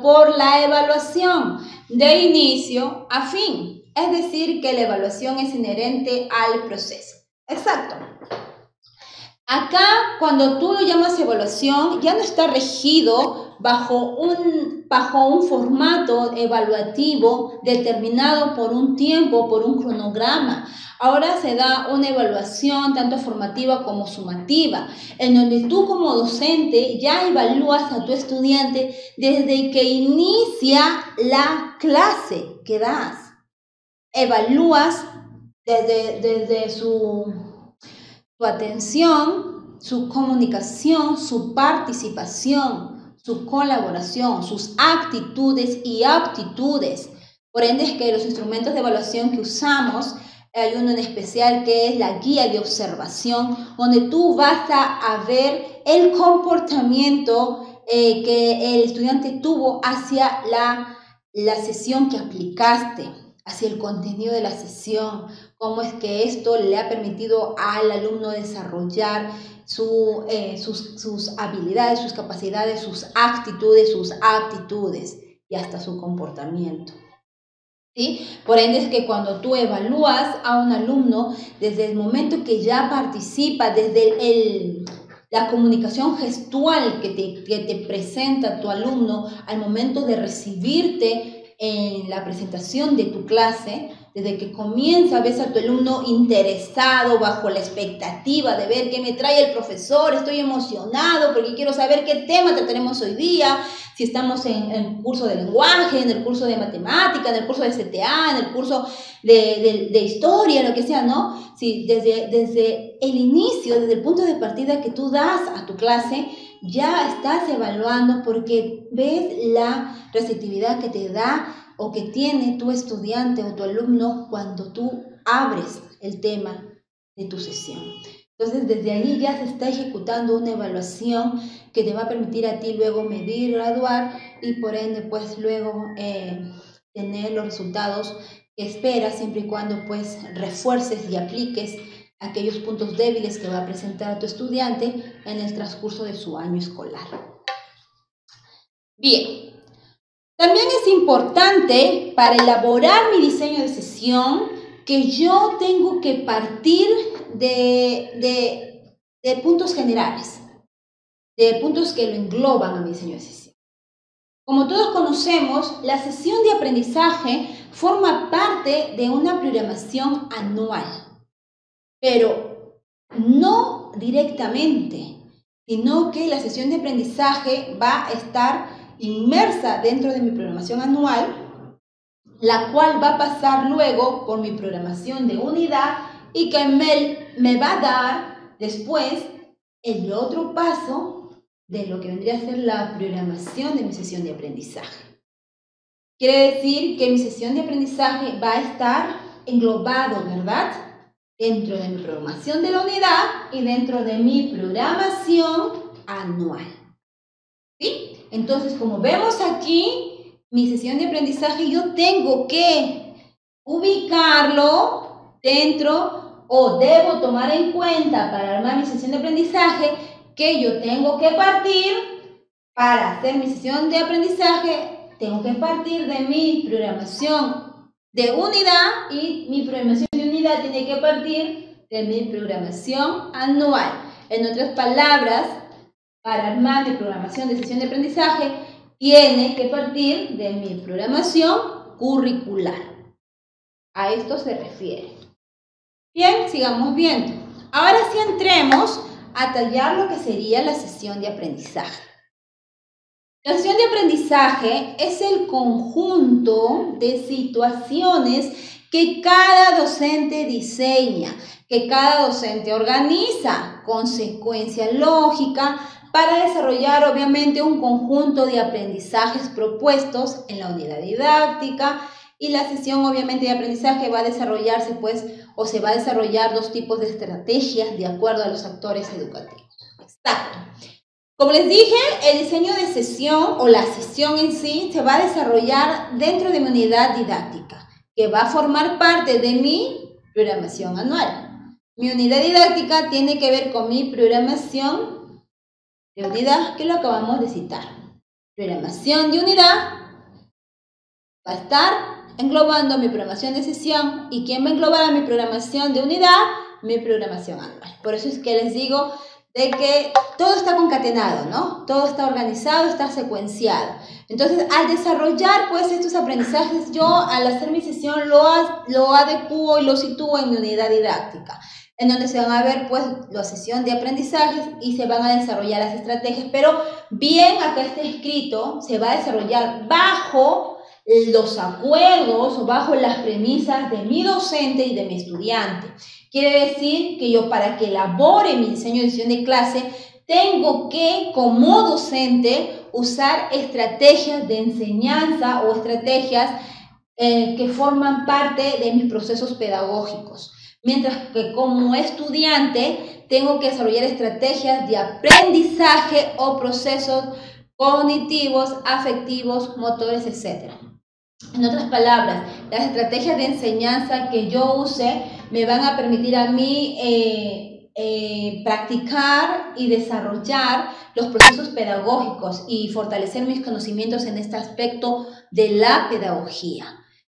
por la evaluación de inicio a fin. Es decir, que la evaluación es inherente al proceso. Exacto. Acá, cuando tú lo llamas evaluación, ya no está regido bajo un formato evaluativo determinado por un tiempo, por un cronograma. Ahora se da una evaluación tanto formativa como sumativa, en donde tú como docente ya evalúas a tu estudiante desde que inicia la clase que das. Evalúas desde su atención, su comunicación, su participación, su colaboración, sus actitudes y aptitudes. Por ende es que los instrumentos de evaluación que usamos, hay uno en especial que es la guía de observación, donde tú vas a ver el comportamiento que el estudiante tuvo hacia la sesión que aplicaste, hacia el contenido de la sesión, cómo es que esto le ha permitido al alumno desarrollar sus habilidades, sus capacidades, sus actitudes, sus aptitudes y hasta su comportamiento. ¿Sí? Por ende es que cuando tú evalúas a un alumno, desde el momento que ya participa, desde la comunicación gestual que te presenta tu alumno al momento de recibirte en la presentación de tu clase, desde que comienza, ves a tu alumno interesado, bajo la expectativa de ver qué me trae el profesor, estoy emocionado porque quiero saber qué tema trataremos hoy día, si estamos en el curso de lenguaje, en el curso de matemática, en el curso de CTA, en el curso de historia, lo que sea, ¿no? Si desde el inicio, desde el punto de partida que tú das a tu clase, ya estás evaluando porque ves la receptividad que te da o que tiene tu estudiante o tu alumno cuando tú abres el tema de tu sesión. Entonces, desde ahí ya se está ejecutando una evaluación que te va a permitir a ti luego medir, graduar y por ende, pues luego tener los resultados que esperas, siempre y cuando pues refuerces y apliques aquellos puntos débiles que va a presentar a tu estudiante en el transcurso de su año escolar. Bien. También es importante para elaborar mi diseño de sesión que yo tengo que partir de puntos generales, de puntos que lo engloban a mi diseño de sesión. Como todos conocemos, la sesión de aprendizaje forma parte de una programación anual. pero no directamente, sino que la sesión de aprendizaje va a estar inmersa dentro de mi programación anual, la cual va a pasar luego por mi programación de unidad y que me va a dar después el otro paso de lo que vendría a ser la programación de mi sesión de aprendizaje. Quiere decir que mi sesión de aprendizaje va a estar englobado, ¿verdad?, dentro de mi programación de la unidad y dentro de mi programación anual. ¿Sí? Entonces, como vemos aquí, mi sesión de aprendizaje yo tengo que ubicarlo dentro, o debo tomar en cuenta para armar mi sesión de aprendizaje, que yo tengo que partir para hacer mi sesión de aprendizaje. Tengo que partir de mi programación de unidad y mi programación de unidad tiene que partir de mi programación anual. En otras palabras, para armar mi programación de sesión de aprendizaje, tiene que partir de mi programación curricular. A esto se refiere. Bien, sigamos viendo. Ahora sí entremos a tallar lo que sería la sesión de aprendizaje. La sesión de aprendizaje es el conjunto de situaciones que cada docente diseña, que cada docente organiza con secuencia lógica para desarrollar obviamente un conjunto de aprendizajes propuestos en la unidad didáctica, y la sesión obviamente de aprendizaje va a desarrollarse o se va a desarrollar dos tipos de estrategias de acuerdo a los actores educativos. Exacto. Como les dije, el diseño de sesión o la sesión en sí se va a desarrollar dentro de mi unidad didáctica, que va a formar parte de mi programación anual. Mi unidad didáctica tiene que ver con mi programación de unidad, que lo acabamos de citar. Programación de unidad va a estar englobando mi programación de sesión. ¿Y quién va a englobar a mi programación de unidad? Mi programación anual. Por eso es que les digo de que todo está concatenado, ¿no? Todo está organizado, está secuenciado. Entonces, al desarrollar pues estos aprendizajes, yo al hacer mi sesión lo adecuo y lo sitúo en mi unidad didáctica, en donde se van a ver pues la sesión de aprendizajes y se van a desarrollar las estrategias, pero bien acá está escrito, se va a desarrollar bajo los acuerdos o bajo las premisas de mi docente y de mi estudiante. Quiere decir que yo, para que elabore mi diseño de sesión de clase, tengo que, como docente, usar estrategias de enseñanza o estrategias que forman parte de mis procesos pedagógicos. Mientras que como estudiante, tengo que desarrollar estrategias de aprendizaje o procesos cognitivos, afectivos, motores, etc. En otras palabras, las estrategias de enseñanza que yo use me van a permitir a mí practicar y desarrollar los procesos pedagógicos y fortalecer mis conocimientos en este aspecto de la pedagogía.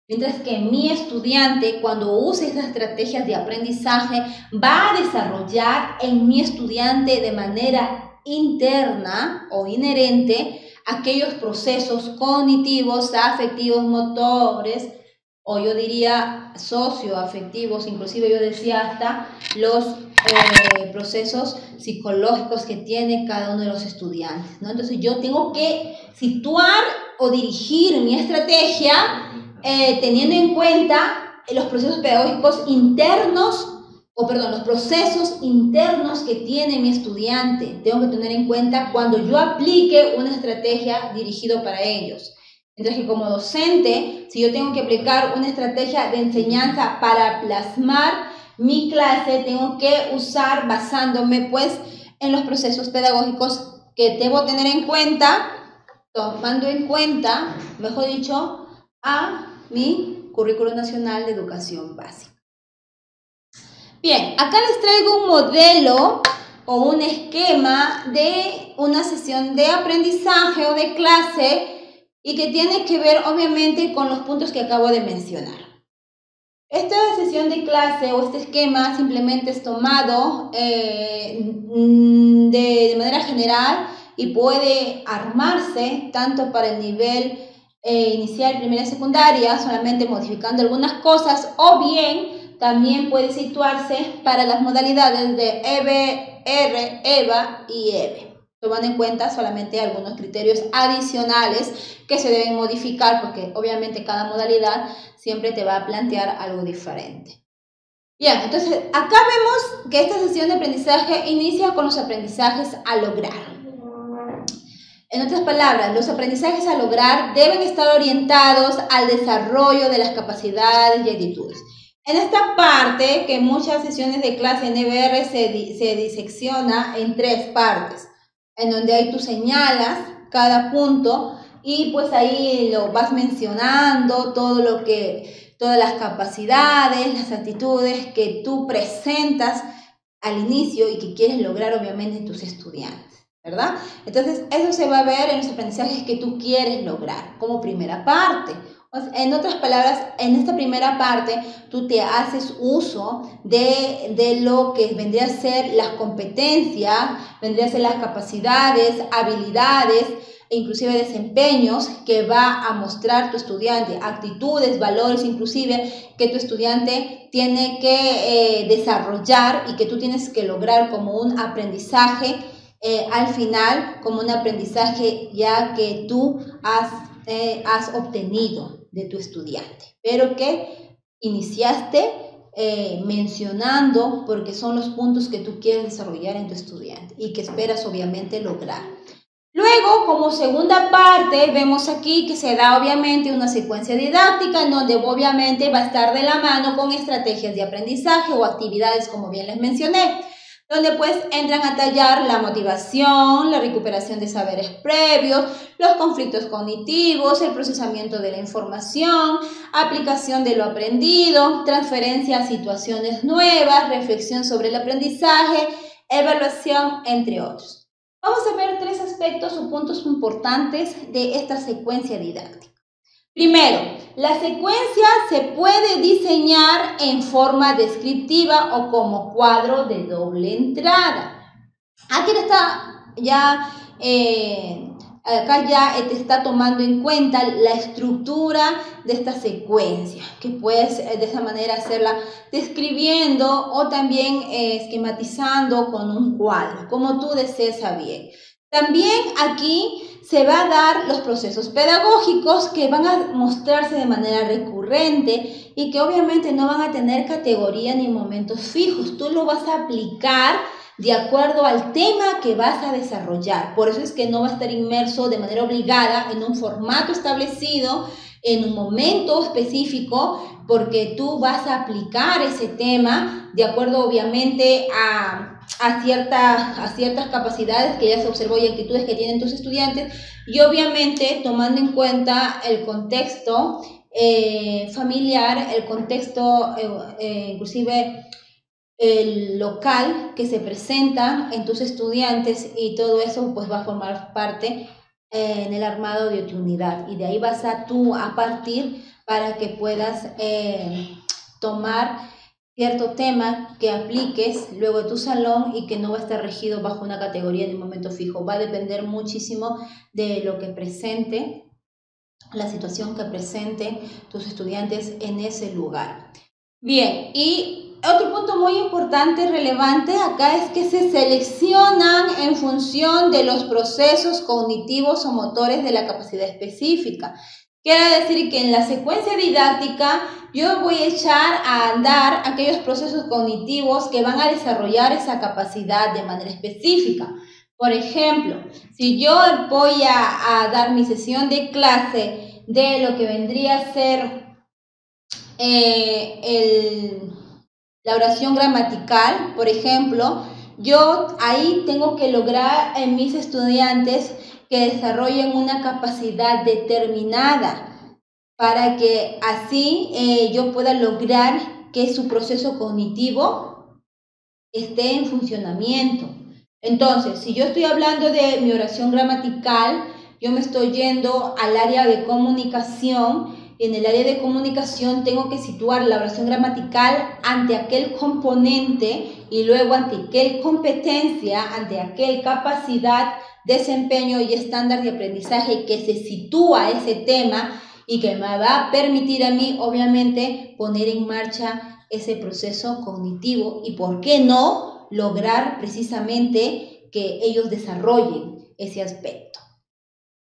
Mientras que mi estudiante, cuando use estas estrategias de aprendizaje, va a desarrollar en mi estudiante de manera interna o inherente aquellos procesos cognitivos, afectivos, motores, o yo diría socioafectivos, inclusive yo decía hasta los procesos psicológicos que tiene cada uno de los estudiantes, ¿no? Entonces yo tengo que situar o dirigir mi estrategia teniendo en cuenta los procesos pedagógicos internos, los procesos internos que tiene mi estudiante. Tengo que tener en cuenta cuando yo aplique una estrategia dirigida para ellos. Mientras que como docente, si yo tengo que aplicar una estrategia de enseñanza para plasmar mi clase, tengo que usar basándome pues en los procesos pedagógicos que debo tener en cuenta, tomando en cuenta, mejor dicho, a mi Currículo Nacional de Educación Básica. Bien, acá les traigo un modelo o un esquema de una sesión de aprendizaje o de clase y que tiene que ver obviamente con los puntos que acabo de mencionar. Esta sesión de clase o este esquema simplemente es tomado de manera general y puede armarse tanto para el nivel inicial, primaria y secundaria, solamente modificando algunas cosas, o bien también puede situarse para las modalidades de EVE, R, EVA y EVE, tomando en cuenta solamente algunos criterios adicionales que se deben modificar, porque obviamente cada modalidad siempre te va a plantear algo diferente. Bien, entonces acá vemos que esta sesión de aprendizaje inicia con los aprendizajes a lograr. En otras palabras, los aprendizajes a lograr deben estar orientados al desarrollo de las capacidades y actitudes. En esta parte, que en muchas sesiones de clase en EBR se disecciona en 3 partes, en donde ahí tú señalas cada punto y pues ahí lo vas mencionando, todas las capacidades, las actitudes que tú presentas al inicio y que quieres lograr obviamente en tus estudiantes, ¿verdad? Entonces, eso se va a ver en los aprendizajes que tú quieres lograr como primera parte. En otras palabras, en esta primera parte, tú te haces uso de lo que vendría a ser las competencias, vendría a ser las capacidades, habilidades e inclusive desempeños que va a mostrar tu estudiante, actitudes, valores inclusive que tu estudiante tiene que desarrollar y que tú tienes que lograr como un aprendizaje al final, como un aprendizaje ya que tú has obtenido de tu estudiante, pero que iniciaste mencionando porque son los puntos que tú quieres desarrollar en tu estudiante y que esperas obviamente lograr. Luego, como segunda parte, vemos aquí que se da obviamente una secuencia didáctica en donde obviamente va a estar de la mano con estrategias de aprendizaje o actividades, como bien les mencioné, donde pues entran a tallar la motivación, la recuperación de saberes previos, los conflictos cognitivos, el procesamiento de la información, aplicación de lo aprendido, transferencia a situaciones nuevas, reflexión sobre el aprendizaje, evaluación, entre otros. Vamos a ver 3 aspectos o puntos importantes de esta secuencia didáctica. Primero, la secuencia se puede diseñar en forma descriptiva o como cuadro de doble entrada. Aquí está ya, acá ya te está tomando en cuenta la estructura de esta secuencia, que puedes de esa manera hacerla describiendo o también esquematizando con un cuadro, como tú desees a bien. También aquí se va a dar los procesos pedagógicos que van a mostrarse de manera recurrente y que obviamente no van a tener categoría ni momentos fijos. Tú lo vas a aplicar de acuerdo al tema que vas a desarrollar. Por eso es que no va a estar inmerso de manera obligada en un formato establecido, en un momento específico, porque tú vas a aplicar ese tema de acuerdo obviamente a ciertas capacidades que ya se observó y actitudes que tienen tus estudiantes y obviamente tomando en cuenta el contexto familiar, el contexto inclusive el local que se presenta en tus estudiantes y todo eso pues va a formar parte en el armado de tu unidad y de ahí vas tú a partir para que puedas tomar cierto tema que apliques luego de tu salón y que no va a estar regido bajo una categoría de momento fijo. Va a depender muchísimo de lo que presente, la situación que presenten tus estudiantes en ese lugar. Bien, y otro punto muy importante y relevante acá es que se seleccionan en función de los procesos cognitivos o motores de la capacidad específica. Quiere decir que en la secuencia didáctica yo voy a echar a andar aquellos procesos cognitivos que van a desarrollar esa capacidad de manera específica. Por ejemplo, si yo voy a dar mi sesión de clase de lo que vendría a ser la oración gramatical, por ejemplo, yo ahí tengo que lograr en mis estudiantes que desarrollen una capacidad determinada para que así yo pueda lograr que su proceso cognitivo esté en funcionamiento. Entonces, si yo estoy hablando de mi oración gramatical, yo me estoy yendo al área de comunicación. En el área de comunicación tengo que situar la oración gramatical ante aquel componente y luego ante aquel competencia, ante aquel capacidad, desempeño y estándar de aprendizaje que se sitúa ese tema y que me va a permitir a mí, obviamente, poner en marcha ese proceso cognitivo y, ¿por qué no?, lograr precisamente que ellos desarrollen ese aspecto.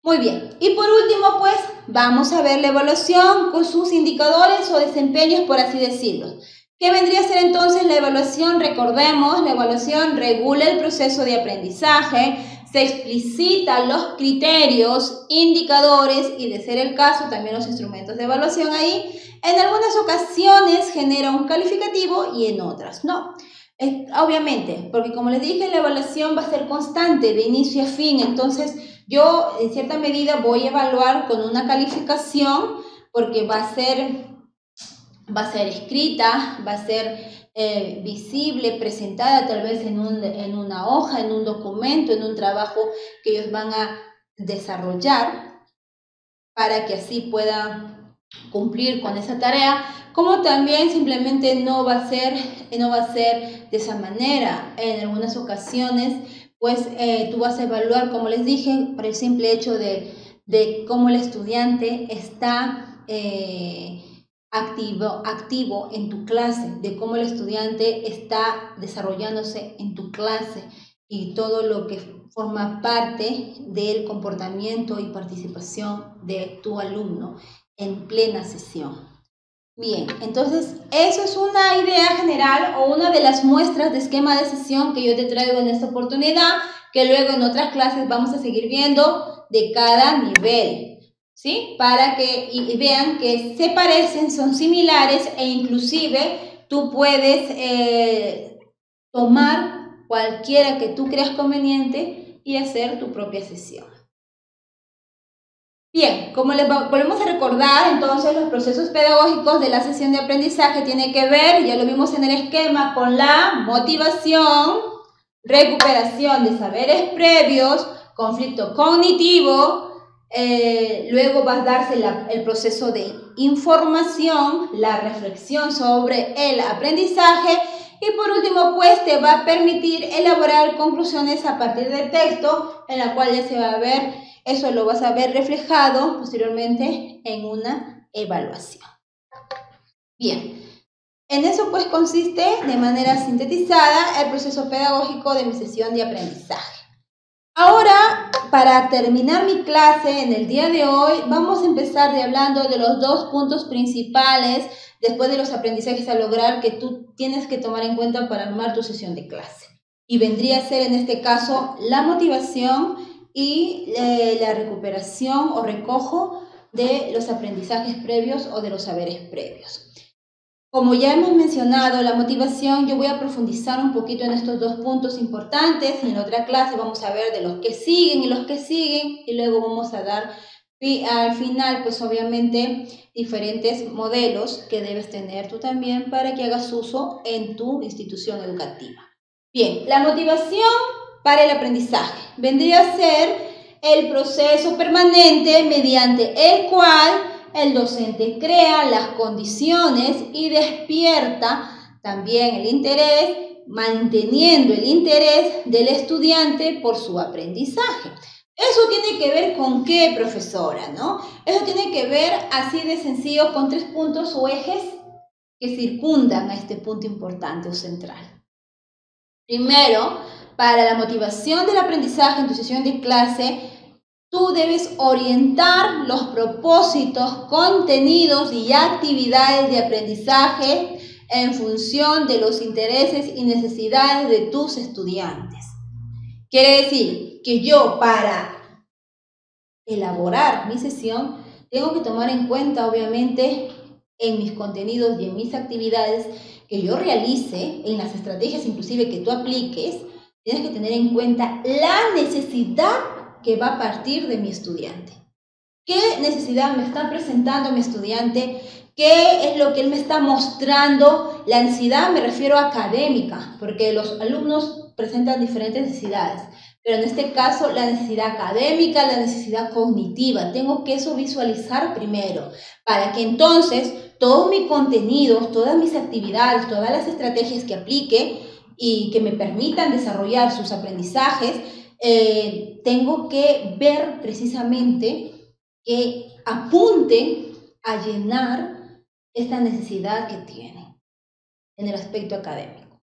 Muy bien, y por último, pues, vamos a ver la evaluación con sus indicadores o desempeños, por así decirlo. ¿Qué vendría a ser entonces la evaluación? Recordemos, la evaluación regula el proceso de aprendizaje, se explicitan los criterios, indicadores y, de ser el caso, también los instrumentos de evaluación ahí. En algunas ocasiones genera un calificativo y en otras no. Obviamente, porque como les dije, la evaluación va a ser constante de inicio a fin, entonces yo en cierta medida voy a evaluar con una calificación porque va a ser escrita, va a ser visible, presentada tal vez en una hoja, en un documento, en un trabajo que ellos van a desarrollar para que así puedan cumplir con esa tarea, como también simplemente no va a ser de esa manera. En algunas ocasiones, pues tú vas a evaluar, como les dije, por el simple hecho de cómo el estudiante está activo en tu clase, de cómo el estudiante está desarrollándose en tu clase y todo lo que forma parte del comportamiento y participación de tu alumno en plena sesión. Bien, entonces eso es una idea general o una de las muestras de esquema de sesión que yo te traigo en esta oportunidad, que luego en otras clases vamos a seguir viendo de cada nivel, ¿sí? Para que y vean que se parecen, son similares e inclusive tú puedes tomar cualquiera que tú creas conveniente y hacer tu propia sesión. Bien, como les volvemos a recordar, entonces los procesos pedagógicos de la sesión de aprendizaje tienen que ver, ya lo vimos en el esquema, con la motivación, recuperación de saberes previos, conflicto cognitivo, luego va a darse el proceso de información, la reflexión sobre el aprendizaje y por último pues te va a permitir elaborar conclusiones a partir del texto en la cual ya se va a ver. Eso lo vas a ver reflejado posteriormente en una evaluación. Bien, en eso pues consiste de manera sintetizada el proceso pedagógico de mi sesión de aprendizaje. Ahora, para terminar mi clase en el día de hoy, vamos a empezar hablando de los dos puntos principales después de los aprendizajes a lograr que tú tienes que tomar en cuenta para armar tu sesión de clase. Y vendría a ser en este caso la motivación y la recuperación o recojo de los aprendizajes previos o de los saberes previos. Como ya hemos mencionado, la motivación, yo voy a profundizar un poquito en estos dos puntos importantes y en la otra clase vamos a ver de los que siguen y luego vamos a dar al final, pues obviamente, diferentes modelos que debes tener tú también para que hagas uso en tu institución educativa. Bien, la motivación para el aprendizaje vendría a ser el proceso permanente mediante el cual el docente crea las condiciones y despierta también el interés, manteniendo el interés del estudiante por su aprendizaje. Eso tiene que ver con qué, profesora, ¿no? Eso tiene que ver así de sencillo con 3 puntos o ejes que circundan a este punto importante o central. Primero, para la motivación del aprendizaje en tu sesión de clase, tú debes orientar los propósitos, contenidos y actividades de aprendizaje en función de los intereses y necesidades de tus estudiantes. Quiere decir que yo, para elaborar mi sesión, tengo que tomar en cuenta, obviamente, en mis contenidos y en mis actividades que yo realice, en las estrategias inclusive que tú apliques, tienes que tener en cuenta la necesidad que va a partir de mi estudiante. ¿Qué necesidad me está presentando mi estudiante? ¿Qué es lo que él me está mostrando? La necesidad me refiero a académica, porque los alumnos presentan diferentes necesidades. Pero en este caso, la necesidad académica, la necesidad cognitiva. Tengo que eso visualizar primero, para que entonces todo mi contenido, todas mis actividades, todas las estrategias que aplique y que me permitan desarrollar sus aprendizajes, tengo que ver precisamente que apunte a llenar esta necesidad que tienen en el aspecto académico.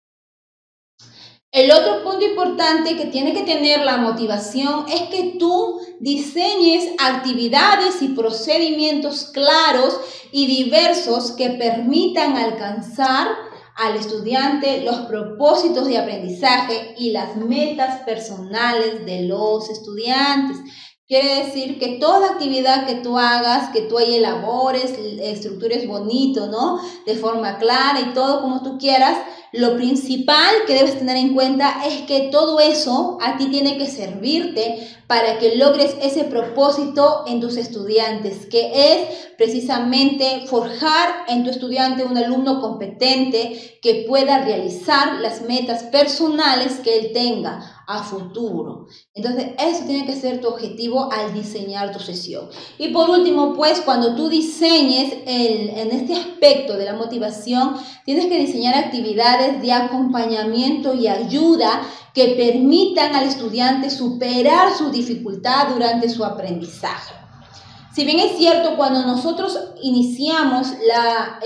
El otro punto importante que tiene que tener la motivación es que tú diseñes actividades y procedimientos claros y diversos que permitan alcanzar al estudiante los propósitos de aprendizaje y las metas personales de los estudiantes. Quiere decir que toda actividad que tú hagas, que tú ahí elabores, estructures bonito, ¿no? De forma clara y todo como tú quieras, lo principal que debes tener en cuenta es que todo eso a ti tiene que servirte para que logres ese propósito en tus estudiantes, que es precisamente forjar en tu estudiante un alumno competente que pueda realizar las metas personales que él tenga a futuro. Entonces, eso tiene que ser tu objetivo al diseñar tu sesión. Y por último, pues, cuando tú diseñes en este aspecto de la motivación, tienes que diseñar actividades de acompañamiento y ayuda que permitan al estudiante superar su dificultad durante su aprendizaje. Si bien es cierto, cuando nosotros iniciamos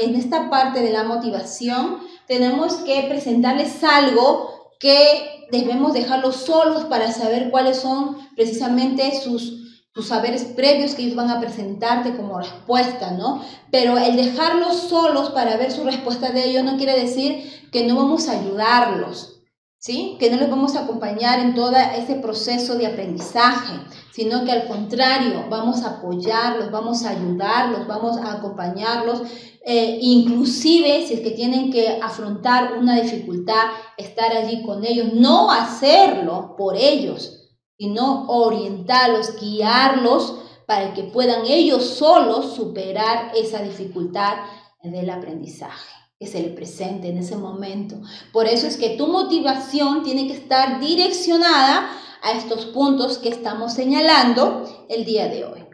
en esta parte de la motivación, tenemos que presentarles algo que debemos dejarlos solos para saber cuáles son precisamente sus saberes previos que ellos van a presentarte como respuesta, ¿no? Pero el dejarlos solos para ver su respuesta de ellos no quiere decir que no vamos a ayudarlos, ¿sí? Que no les vamos a acompañar en todo ese proceso de aprendizaje, sino que al contrario, vamos a apoyarlos, vamos a ayudarlos, vamos a acompañarlos, inclusive si es que tienen que afrontar una dificultad, estar allí con ellos, no hacerlo por ellos, sino orientarlos, guiarlos para que puedan ellos solos superar esa dificultad del aprendizaje que se le presente en ese momento. Por eso es que tu motivación tiene que estar direccionada a estos puntos que estamos señalando el día de hoy.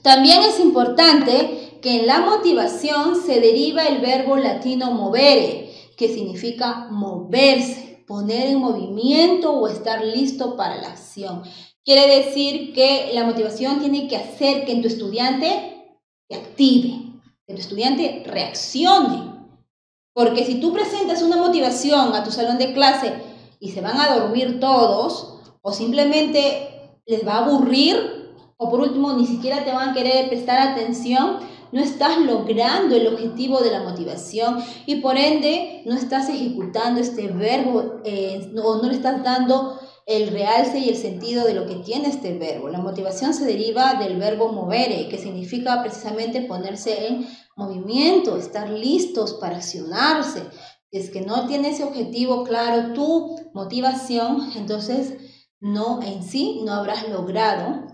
También es importante que en la motivación se deriva el verbo latino movere, que significa moverse, poner en movimiento o estar listo para la acción. Quiere decir que la motivación tiene que hacer que en tu estudiante se active, que tu estudiante reaccione. Porque si tú presentas una motivación a tu salón de clase y se van a dormir todos, o simplemente les va a aburrir, o por último ni siquiera te van a querer prestar atención, no estás logrando el objetivo de la motivación y por ende no estás ejecutando este verbo o no le estás dando el realce y el sentido de lo que tiene este verbo. La motivación se deriva del verbo movere, que significa precisamente ponerse en movimiento, estar listos para accionarse. Si es que no tiene ese objetivo claro, tu motivación, entonces no en sí no habrás logrado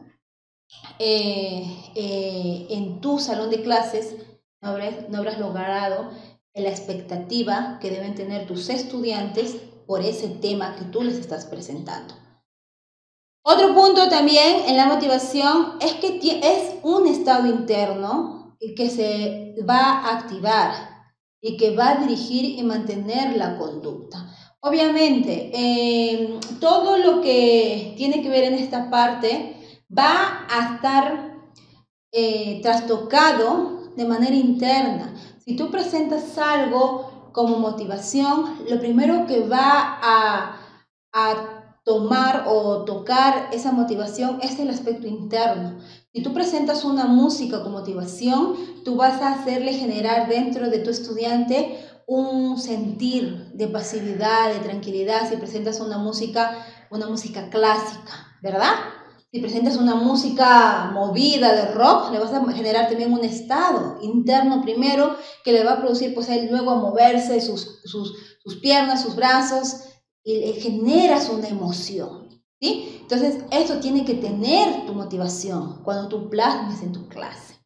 en tu salón de clases, no habrás logrado la expectativa que deben tener tus estudiantes por ese tema que tú les estás presentando. Otro punto también en la motivación es que es un estado interno que se va a activar y que va a dirigir y mantener la conducta. Obviamente, todo lo que tiene que ver en esta parte va a estar trastocado de manera interna. Si tú presentas algo como motivación, lo primero que va a tomar o tocar esa motivación es el aspecto interno. Si tú presentas una música con motivación, tú vas a hacerle generar dentro de tu estudiante un sentir de pasividad, de tranquilidad. Si presentas una música clásica, ¿verdad? Si presentas una música movida de rock, le vas a generar también un estado interno primero que le va a producir pues a él luego a moverse sus piernas, sus brazos, y le generas una emoción, ¿sí? Entonces, eso tiene que tener tu motivación cuando tú plasmes en tu clase.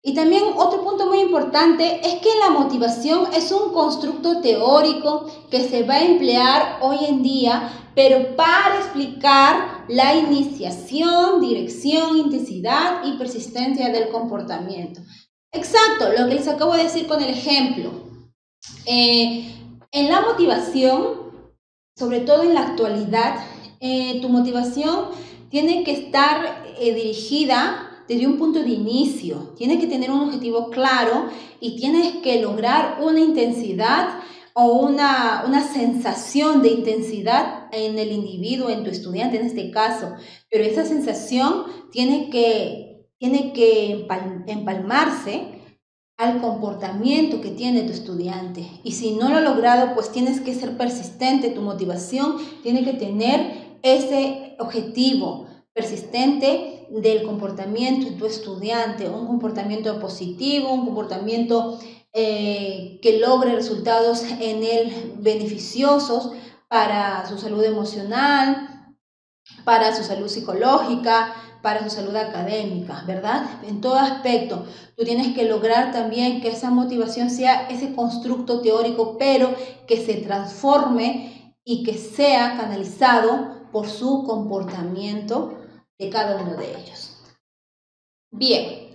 Y también otro punto muy importante es que la motivación es un constructo teórico que se va a emplear hoy en día, pero para explicar la iniciación, dirección, intensidad y persistencia del comportamiento. Exacto, lo que les acabo de decir con el ejemplo. En la motivación, sobre todo en la actualidad, tu motivación tiene que estar dirigida, desde un punto de inicio. Tienes que tener un objetivo claro y tienes que lograr una intensidad o una sensación de intensidad en el individuo, en tu estudiante en este caso. Pero esa sensación tiene que empalmarse al comportamiento que tiene tu estudiante. Y si no lo ha logrado, pues tienes que ser persistente. Tu motivación tiene que tener ese objetivo persistente del comportamiento de tu estudiante, un comportamiento positivo, un comportamiento que logre resultados en él beneficiosos para su salud emocional, para su salud psicológica, para su salud académica, ¿verdad? En todo aspecto, tú tienes que lograr también que esa motivación sea ese constructo teórico, pero que se transforme y que sea canalizado por su comportamiento de cada uno de ellos. Bien,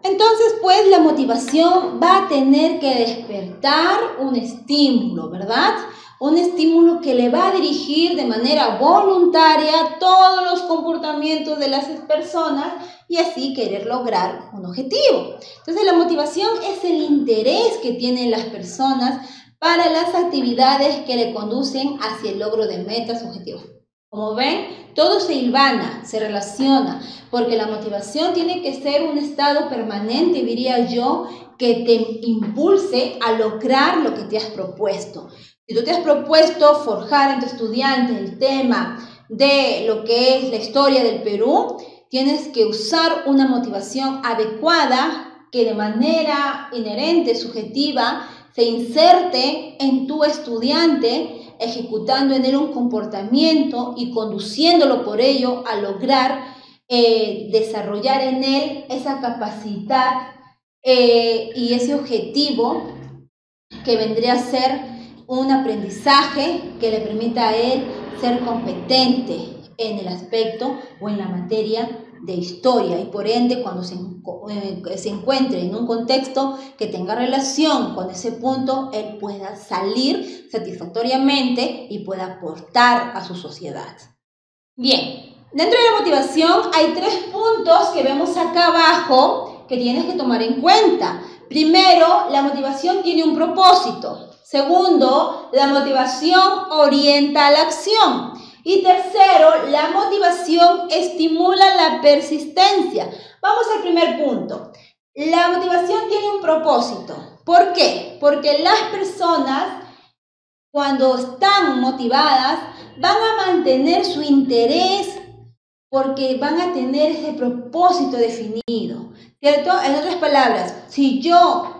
entonces pues la motivación va a tener que despertar un estímulo, ¿verdad? Un estímulo que le va a dirigir de manera voluntaria todos los comportamientos de las personas y así querer lograr un objetivo. Entonces la motivación es el interés que tienen las personas para las actividades que le conducen hacia el logro de metas, objetivos. Como ven, todo se hilvana, se relaciona, porque la motivación tiene que ser un estado permanente, diría yo, que te impulse a lograr lo que te has propuesto. Si tú te has propuesto forjar en tu estudiante el tema de lo que es la historia del Perú, tienes que usar una motivación adecuada que de manera inherente, subjetiva, se inserte en tu estudiante, ejecutando en él un comportamiento y conduciéndolo por ello a lograr desarrollar en él esa capacidad y ese objetivo que vendría a ser un aprendizaje que le permita a él ser competente en el aspecto o en la materia de historia y por ende cuando se encuentre en un contexto que tenga relación con ese punto, él pueda salir satisfactoriamente y pueda aportar a su sociedad. Bien, dentro de la motivación hay 3 puntos que vemos acá abajo que tienes que tomar en cuenta. Primero, la motivación tiene un propósito. Segundo, la motivación orienta a la acción. Y tercero, la motivación estimula la persistencia. Vamos al primer punto. La motivación tiene un propósito. ¿Por qué? Porque las personas, cuando están motivadas, van a mantener su interés porque van a tener ese propósito definido, ¿cierto? En otras palabras, si yo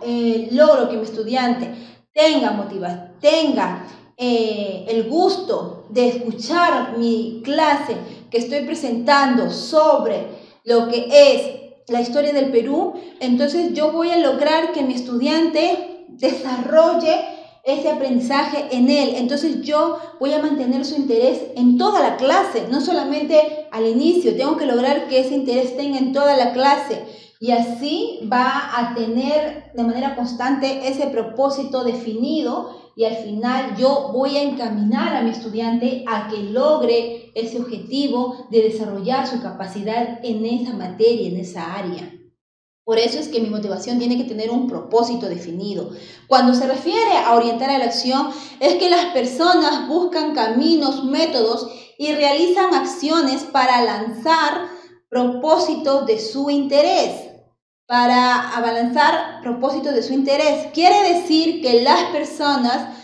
logro que mi estudiante tenga el gusto de escuchar mi clase que estoy presentando sobre lo que es la historia del Perú, entonces yo voy a lograr que mi estudiante desarrolle ese aprendizaje en él. Entonces yo voy a mantener su interés en toda la clase, no solamente al inicio. Tengo que lograr que ese interés tenga en toda la clase y así va a tener de manera constante ese propósito definido y al final yo voy a encaminar a mi estudiante a que logre ese objetivo de desarrollar su capacidad en esa materia, en esa área. Por eso es que mi motivación tiene que tener un propósito definido. Cuando se refiere a orientar a la acción, es que las personas buscan caminos, métodos y realizan acciones para lanzar propósitos de su interés. Quiere decir que las personas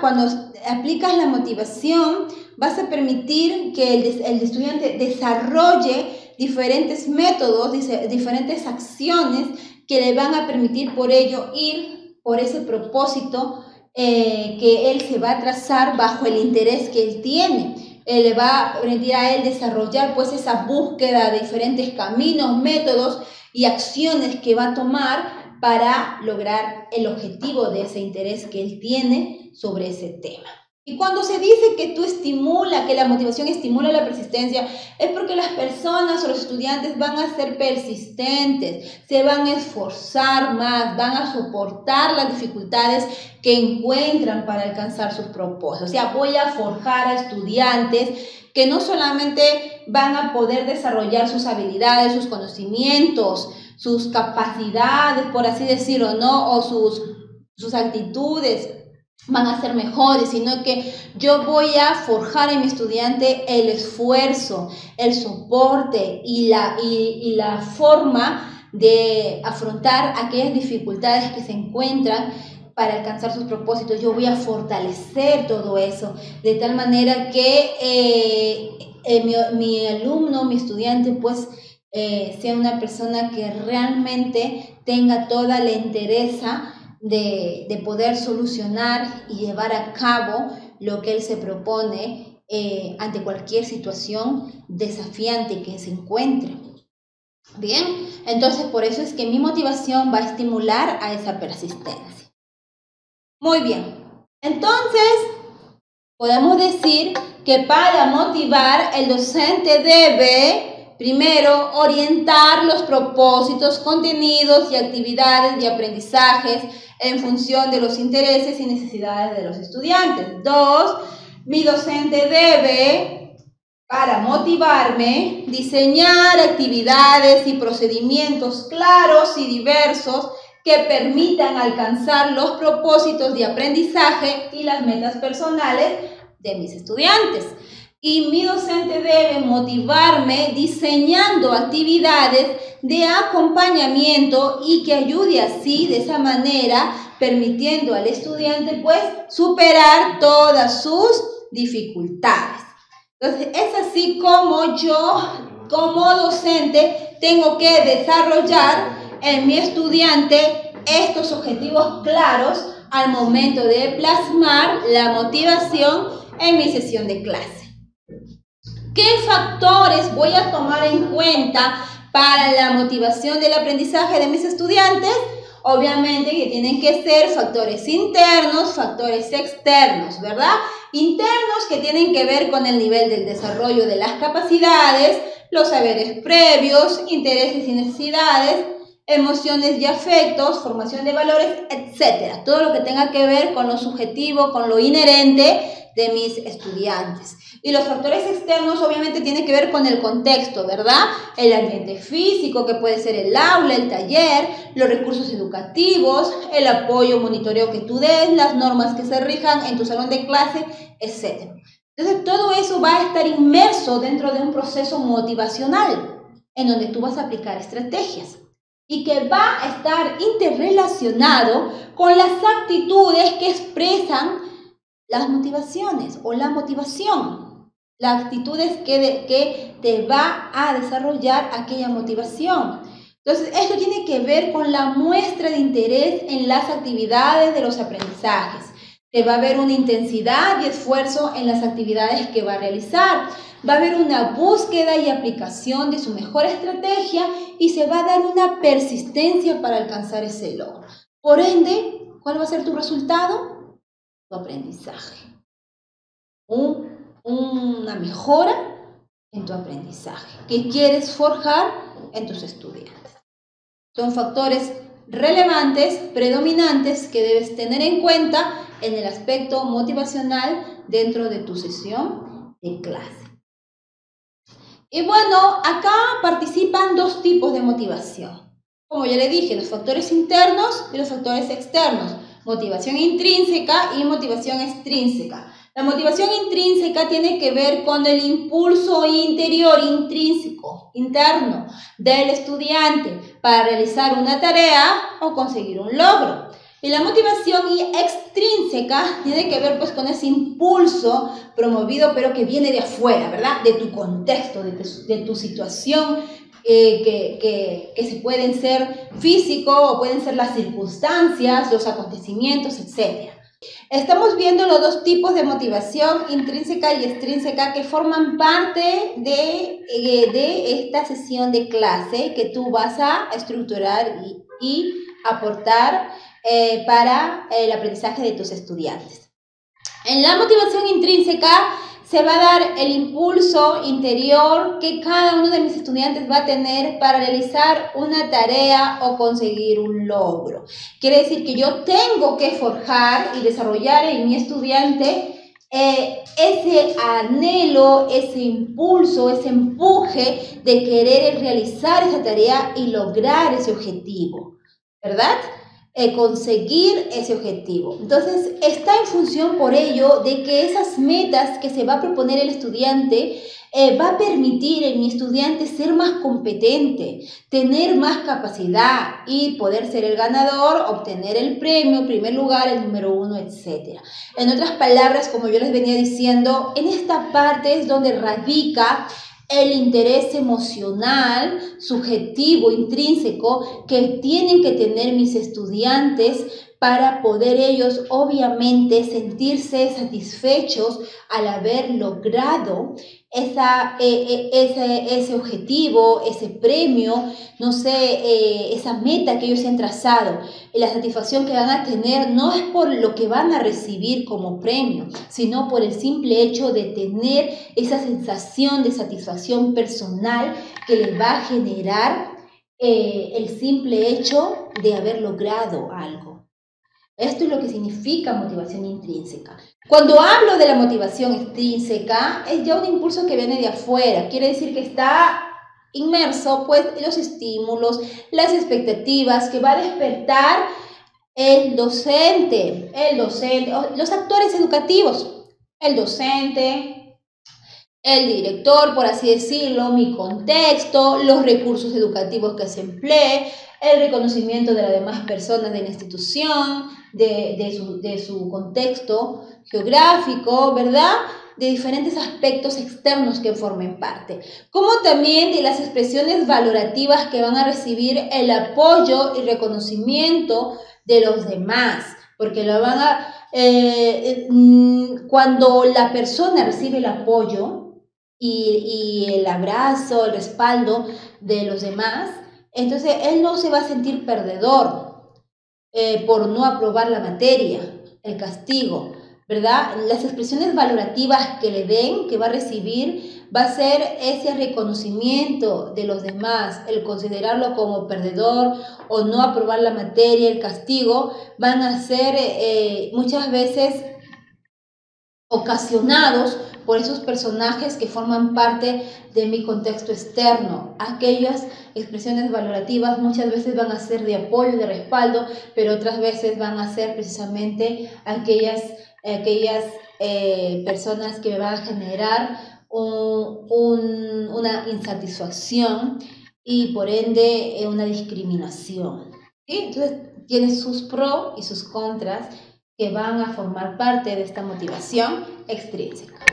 cuando aplicas la motivación, vas a permitir que el estudiante desarrolle diferentes métodos, diferentes acciones que le van a permitir por ello ir por ese propósito que él se va a trazar bajo el interés que él tiene. Le va a permitir a él desarrollar pues esa búsqueda de diferentes caminos, métodos y acciones que va a tomar para lograr el objetivo de ese interés que él tiene sobre ese tema. Y cuando se dice que que la motivación estimula la persistencia, es porque las personas o los estudiantes van a ser persistentes, se van a esforzar más, van a soportar las dificultades que encuentran para alcanzar sus propósitos. O sea, voy a forjar a estudiantes que no solamente van a poder desarrollar sus habilidades, sus conocimientos, sus capacidades, por así decirlo, ¿no? O sus actitudes van a ser mejores, sino que yo voy a forjar en mi estudiante el esfuerzo, el soporte y la forma de afrontar aquellas dificultades que se encuentran para alcanzar sus propósitos. Yo voy a fortalecer todo eso, de tal manera que mi alumno, mi estudiante, pues sea una persona que realmente tenga toda la entereza de poder solucionar y llevar a cabo lo que él se propone ante cualquier situación desafiante que se encuentre. Bien, entonces por eso es que mi motivación va a estimular a esa persistencia. Muy bien, entonces podemos decir que para motivar el docente debe primero orientar los propósitos, contenidos y actividades de aprendizajes en función de los intereses y necesidades de los estudiantes. 2. Mi docente debe, para motivarme, diseñar actividades y procedimientos claros y diversos que permitan alcanzar los propósitos de aprendizaje y las metas personales de mis estudiantes. Y mi docente debe motivarme diseñando actividades de acompañamiento y que ayude así, de esa manera, permitiendo al estudiante pues superar todas sus dificultades. Entonces, es así como yo, como docente, tengo que desarrollar en mi estudiante estos objetivos claros al momento de plasmar la motivación en mi sesión de clase. ¿Qué factores voy a tomar en cuenta para la motivación del aprendizaje de mis estudiantes? Obviamente que tienen que ser factores internos, factores externos, ¿verdad? Internos que tienen que ver con el nivel del desarrollo de las capacidades, los saberes previos, intereses y necesidades, emociones y afectos, formación de valores, etc. Todo lo que tenga que ver con lo subjetivo, con lo inherente de mis estudiantes. Y los factores externos obviamente tienen que ver con el contexto, ¿verdad? El ambiente físico, que puede ser el aula, el taller, los recursos educativos, el apoyo, monitoreo que tú des, las normas que se rijan en tu salón de clase, etc. Entonces todo eso va a estar inmerso dentro de un proceso motivacional en donde tú vas a aplicar estrategias y que va a estar interrelacionado con las actitudes que expresan las motivaciones o la motivación, las actitudes que te va a desarrollar aquella motivación. Entonces, esto tiene que ver con la muestra de interés en las actividades de los aprendizajes. Que va a haber una intensidad y esfuerzo en las actividades que va a realizar. Va a haber una búsqueda y aplicación de su mejor estrategia y se va a dar una persistencia para alcanzar ese logro. Por ende, ¿cuál va a ser tu resultado? Tu aprendizaje, una mejora en tu aprendizaje que quieres forjar en tus estudiantes. Son factores relevantes, predominantes que debes tener en cuenta en el aspecto motivacional dentro de tu sesión de clase. Y bueno, acá participan dos tipos de motivación. Como ya le dije, los factores internos y los factores externos. Motivación intrínseca y motivación extrínseca. La motivación intrínseca tiene que ver con el impulso interior, intrínseco, interno del estudiante para realizar una tarea o conseguir un logro. Y la motivación extrínseca tiene que ver pues con ese impulso promovido pero que viene de afuera, ¿verdad? De tu contexto, de tu situación, que se pueden ser físico o pueden ser las circunstancias, los acontecimientos, etc. Estamos viendo los dos tipos de motivación, intrínseca y extrínseca, que forman parte de esta sesión de clase que tú vas a estructurar y aportar para el aprendizaje de tus estudiantes. En la motivación intrínseca se va a dar el impulso interior que cada uno de mis estudiantes va a tener para realizar una tarea o conseguir un logro. Quiere decir que yo tengo que forjar y desarrollar en mi estudiante ese anhelo, ese impulso, ese empuje de querer realizar esa tarea y lograr ese objetivo, ¿verdad? Conseguir ese objetivo. Entonces, está en función por ello de que esas metas que se va a proponer el estudiante va a permitir en mi estudiante ser más competente, tener más capacidad y poder ser el ganador, obtener el premio, primer lugar, el número 1, etc. En otras palabras, como yo les venía diciendo, en esta parte es donde radica el interés emocional, subjetivo, intrínseco que tienen que tener mis estudiantes para poder ellos obviamente sentirse satisfechos al haber logrado ese objetivo, ese premio, no sé, esa meta que ellos se han trazado. Y la satisfacción que van a tener no es por lo que van a recibir como premio, sino por el simple hecho de tener esa sensación de satisfacción personal que les va a generar el simple hecho de haber logrado algo. Esto es lo que significa motivación intrínseca. Cuando hablo de la motivación extrínseca, es ya un impulso que viene de afuera. Quiere decir que está inmerso, pues, en los estímulos, las expectativas que va a despertar el docente, los actores educativos, el docente, el director, por así decirlo, mi contexto, los recursos educativos que se emplee, el reconocimiento de las demás personas de la institución, de su contexto geográfico, ¿verdad? De diferentes aspectos externos que formen parte, como también de las expresiones valorativas que van a recibir el apoyo y reconocimiento de los demás, porque lo van a, cuando la persona recibe el apoyo y el abrazo, el respaldo de los demás, entonces él no se va a sentir perdedor por no aprobar la materia, el castigo, ¿verdad? Las expresiones valorativas que le den, que va a recibir, va a ser ese reconocimiento de los demás, el considerarlo como perdedor o no aprobar la materia, el castigo, van a ser muchas veces ocasionados por esos personajes que forman parte de mi contexto externo. Aquellas expresiones valorativas muchas veces van a ser de apoyo, de respaldo, pero otras veces van a ser precisamente aquellas personas que me van a generar una insatisfacción y por ende una discriminación. ¿Sí? Entonces tiene sus pros y sus contras que van a formar parte de esta motivación extrínseca.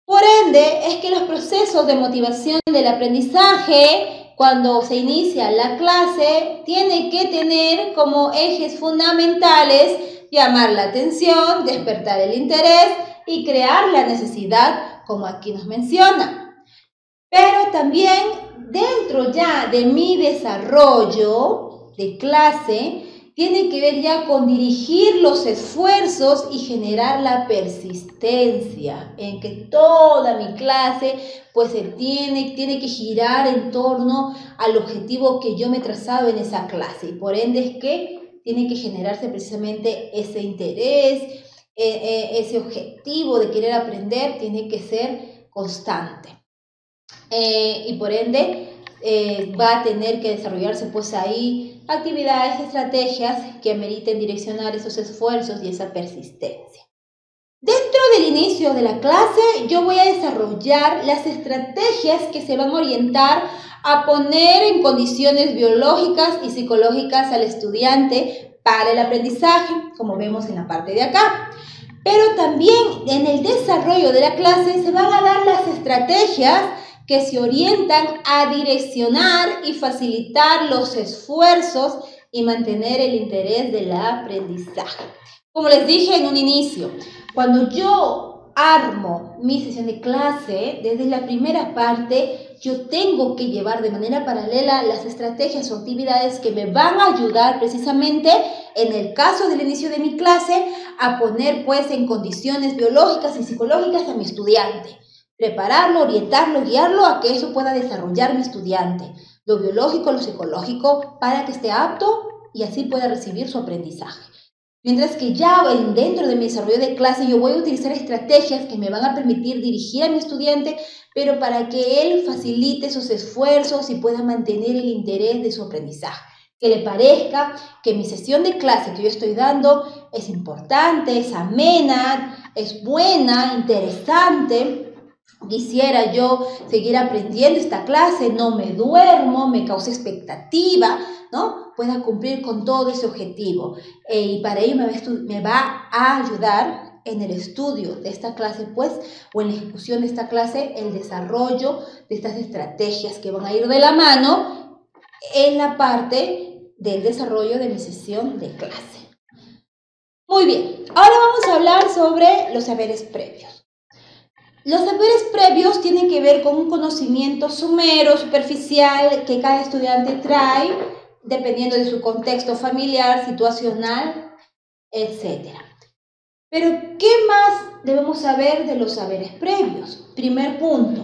Por ende, es que los procesos de motivación del aprendizaje, cuando se inicia la clase, tienen que tener como ejes fundamentales llamar la atención, despertar el interés y crear la necesidad, como aquí nos menciona. Pero también dentro ya de mi desarrollo de clase, tiene que ver ya con dirigir los esfuerzos y generar la persistencia en que toda mi clase pues se tiene que girar en torno al objetivo que yo me he trazado en esa clase y por ende es que tiene que generarse precisamente ese interés, ese objetivo de querer aprender tiene que ser constante y por ende va a tener que desarrollarse pues ahí actividades, estrategias que ameriten direccionar esos esfuerzos y esa persistencia. Dentro del inicio de la clase yo voy a desarrollar las estrategias que se van a orientar a poner en condiciones biológicas y psicológicas al estudiante para el aprendizaje, como vemos en la parte de acá. Pero también en el desarrollo de la clase se van a dar las estrategias que se orientan a direccionar y facilitar los esfuerzos y mantener el interés del aprendizaje. Como les dije en un inicio, cuando yo armo mi sesión de clase, desde la primera parte, yo tengo que llevar de manera paralela las estrategias o actividades que me van a ayudar precisamente, en el caso del inicio de mi clase, a poner pues en condiciones biológicas y psicológicas a mi estudiante. Prepararlo, orientarlo, guiarlo a que eso pueda desarrollar mi estudiante, lo biológico, lo psicológico, para que esté apto y así pueda recibir su aprendizaje. Mientras que ya dentro de mi desarrollo de clase yo voy a utilizar estrategias que me van a permitir dirigir a mi estudiante, pero para que él facilite sus esfuerzos y pueda mantener el interés de su aprendizaje. Que le parezca que mi sesión de clase que yo estoy dando es importante, es amena, es buena, interesante. Quisiera yo seguir aprendiendo esta clase, no me duermo, me causa expectativa, ¿no? Pueda cumplir con todo ese objetivo. Y para ello me va a ayudar en el estudio de esta clase, pues, o en la ejecución de esta clase, el desarrollo de estas estrategias que van a ir de la mano en la parte del desarrollo de mi sesión de clase. Muy bien, ahora vamos a hablar sobre los saberes previos. Los saberes previos tienen que ver con un conocimiento somero, superficial, que cada estudiante trae, dependiendo de su contexto familiar, situacional, etc. Pero, ¿qué más debemos saber de los saberes previos? Primer punto.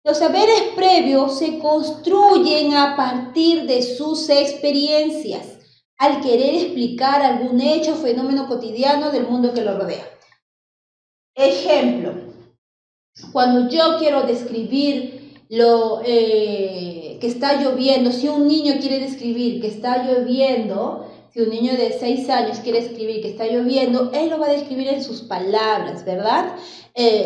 Los saberes previos se construyen a partir de sus experiencias, al querer explicar algún hecho o fenómeno cotidiano del mundo que lo rodea. Ejemplo. Cuando yo quiero describir lo que está lloviendo, si un niño quiere describir que está lloviendo, si un niño de 6 años quiere escribir que está lloviendo, él lo va a describir en sus palabras, ¿verdad?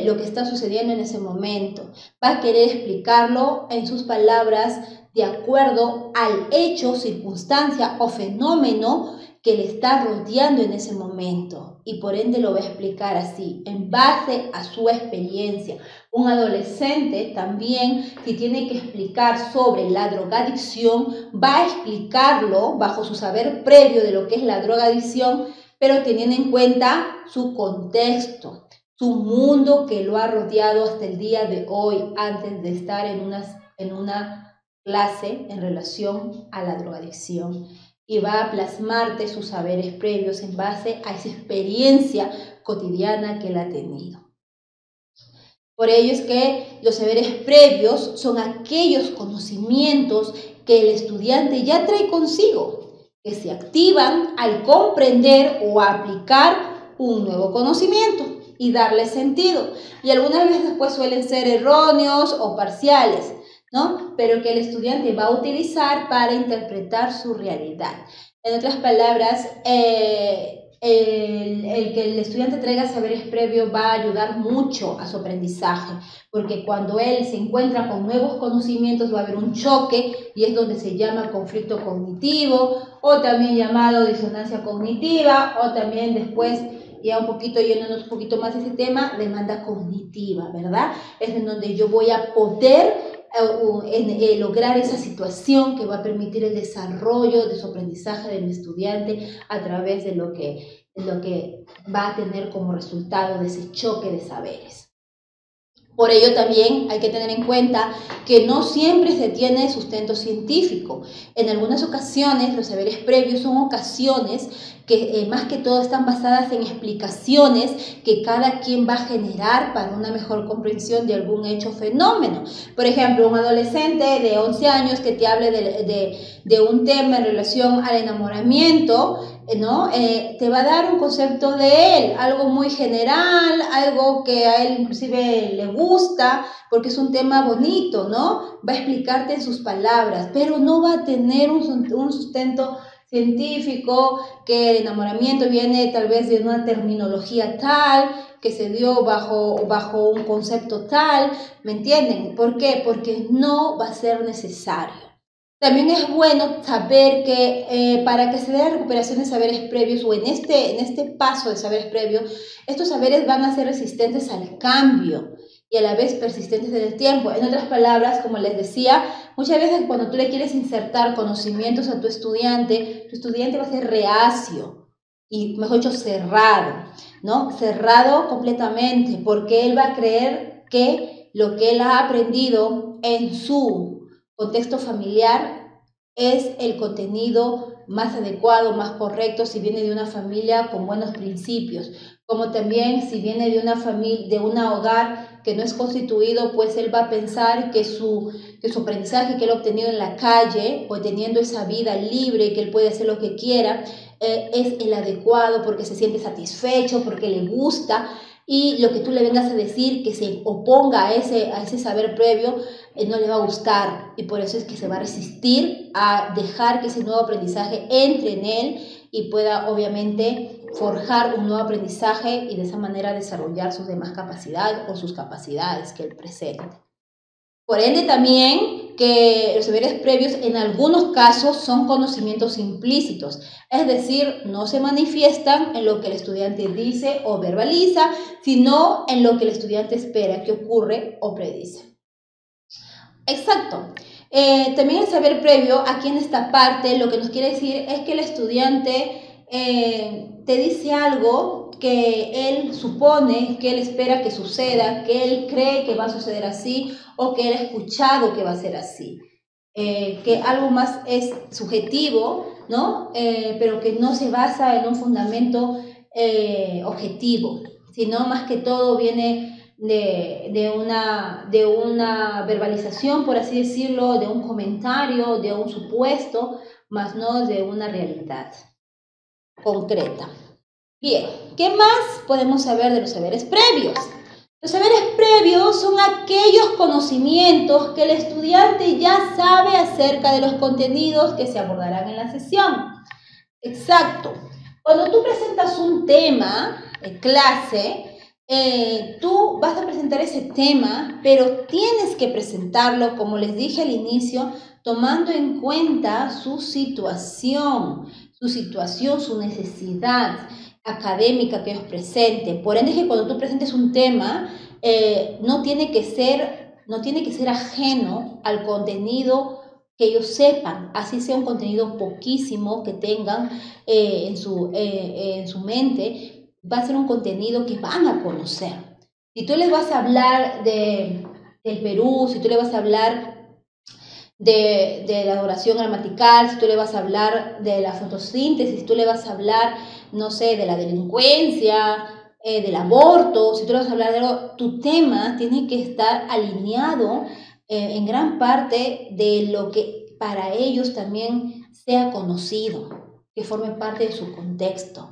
Lo que está sucediendo en ese momento. Va a querer explicarlo en sus palabras de acuerdo al hecho, circunstancia o fenómeno que le está rodeando en ese momento, y por ende lo va a explicar así, en base a su experiencia. Un adolescente también, si tiene que explicar sobre la drogadicción, va a explicarlo bajo su saber previo de lo que es la drogadicción, pero teniendo en cuenta su contexto, su mundo que lo ha rodeado hasta el día de hoy, antes de estar en una clase en relación a la drogadicción. Y va a plasmarte sus saberes previos en base a esa experiencia cotidiana que él ha tenido. Por ello es que los saberes previos son aquellos conocimientos que el estudiante ya trae consigo, que se activan al comprender o aplicar un nuevo conocimiento y darle sentido. Y algunas veces pues suelen ser erróneos o parciales, ¿no? Pero que el estudiante va a utilizar para interpretar su realidad. En otras palabras, el que el estudiante traiga saberes previos va a ayudar mucho a su aprendizaje, porque cuando él se encuentra con nuevos conocimientos va a haber un choque, y es donde se llama conflicto cognitivo, o también llamado disonancia cognitiva, o también después, ya un poquito yéndonos un poquito más de ese tema, demanda cognitiva, ¿verdad? Es en donde yo voy a poder lograr esa situación que va a permitir el desarrollo de su aprendizaje del estudiante a través de lo que va a tener como resultado de ese choque de saberes. Por ello también hay que tener en cuenta que no siempre se tiene sustento científico. En algunas ocasiones los saberes previos son ocasiones que más que todo están basadas en explicaciones que cada quien va a generar para una mejor comprensión de algún hecho o fenómeno. Por ejemplo, un adolescente de 11 años que te hable de un tema en relación al enamoramiento, ¿no? Te va a dar un concepto de él, algo muy general, algo que a él inclusive le gusta, porque es un tema bonito, ¿no? Va a explicarte en sus palabras, pero no va a tener un sustento científico, que el enamoramiento viene tal vez de una terminología tal, que se dio bajo un concepto tal, ¿me entienden? ¿Por qué? Porque no va a ser necesario. También es bueno saber que para que se dé la recuperación de saberes previos, o en este paso de saberes previos, estos saberes van a ser resistentes al cambio y a la vez persistentes en el tiempo. En otras palabras, como les decía, muchas veces cuando tú le quieres insertar conocimientos a tu estudiante va a ser reacio y, mejor dicho, cerrado, ¿no? Cerrado completamente, porque él va a creer que lo que él ha aprendido en su contexto familiar es el contenido más adecuado, más correcto, si viene de una familia con buenos principios, como también si viene de una familia, de un hogar que no es constituido, pues él va a pensar que su que su aprendizaje que él ha obtenido en la calle o teniendo esa vida libre, que él puede hacer lo que quiera, es el adecuado porque se siente satisfecho, porque le gusta, y lo que tú le vengas a decir que se oponga a ese saber previo, no le va a gustar, y por eso es que se va a resistir a dejar que ese nuevo aprendizaje entre en él y pueda obviamente forjar un nuevo aprendizaje y de esa manera desarrollar sus demás capacidades o sus capacidades que él presente. Por ende también que los saberes previos en algunos casos son conocimientos implícitos, es decir, no se manifiestan en lo que el estudiante dice o verbaliza, sino en lo que el estudiante espera que ocurre o predice. Exacto. También el saber previo, aquí en esta parte, lo que nos quiere decir es que el estudiante te dice algo que él supone, que él espera que suceda, que él cree que va a suceder así o que él ha escuchado que va a ser así. Que algo más es subjetivo, ¿no? Pero que no se basa en un fundamento objetivo, sino más que todo viene de una verbalización, por así decirlo, de un comentario, de un supuesto, más no de una realidad concreta. Bien, ¿qué más podemos saber de los saberes previos? Los saberes previos son aquellos conocimientos que el estudiante ya sabe acerca de los contenidos que se abordarán en la sesión. Exacto. Cuando tú presentas un tema en clase, tú vas a presentar ese tema, pero tienes que presentarlo, como les dije al inicio, tomando en cuenta su situación, su necesidad académica que ellos presenten. Por ende, que cuando tú presentes un tema, no tiene que ser ajeno al contenido que ellos sepan, así sea un contenido poquísimo que tengan en su mente, va a ser un contenido que van a conocer. Si tú les vas a hablar del Perú, si tú les vas a hablar de la oración gramatical, si tú le vas a hablar de la fotosíntesis, si tú le vas a hablar, no sé, de la delincuencia, del aborto, si tú le vas a hablar de algo, tu tema tiene que estar alineado en gran parte de lo que para ellos también sea conocido, que forme parte de su contexto.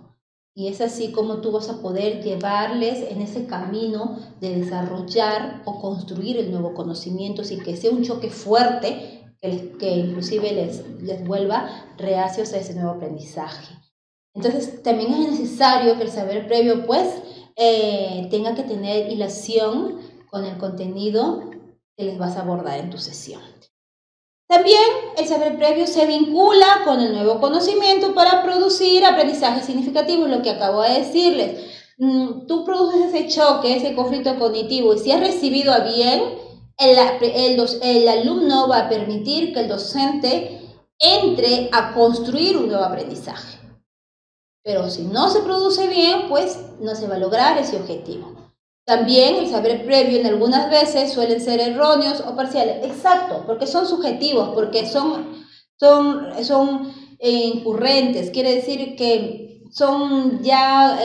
Y es así como tú vas a poder llevarles en ese camino de desarrollar o construir el nuevo conocimiento sin que sea un choque fuerte que inclusive les vuelva reacios a ese nuevo aprendizaje. Entonces, también es necesario que el saber previo, pues, tenga que tener hilación con el contenido que les vas a abordar en tu sesión. También el saber previo se vincula con el nuevo conocimiento para producir aprendizaje significativo, lo que acabo de decirles. Tú produces ese choque, ese conflicto cognitivo, y si has recibido a bien, el alumno va a permitir que el docente entre a construir un nuevo aprendizaje. Pero si no se produce bien, pues no se va a lograr ese objetivo. También el saber previo en algunas veces suelen ser erróneos o parciales. Exacto, porque son subjetivos, porque son incurrentes. Quiere decir que son ya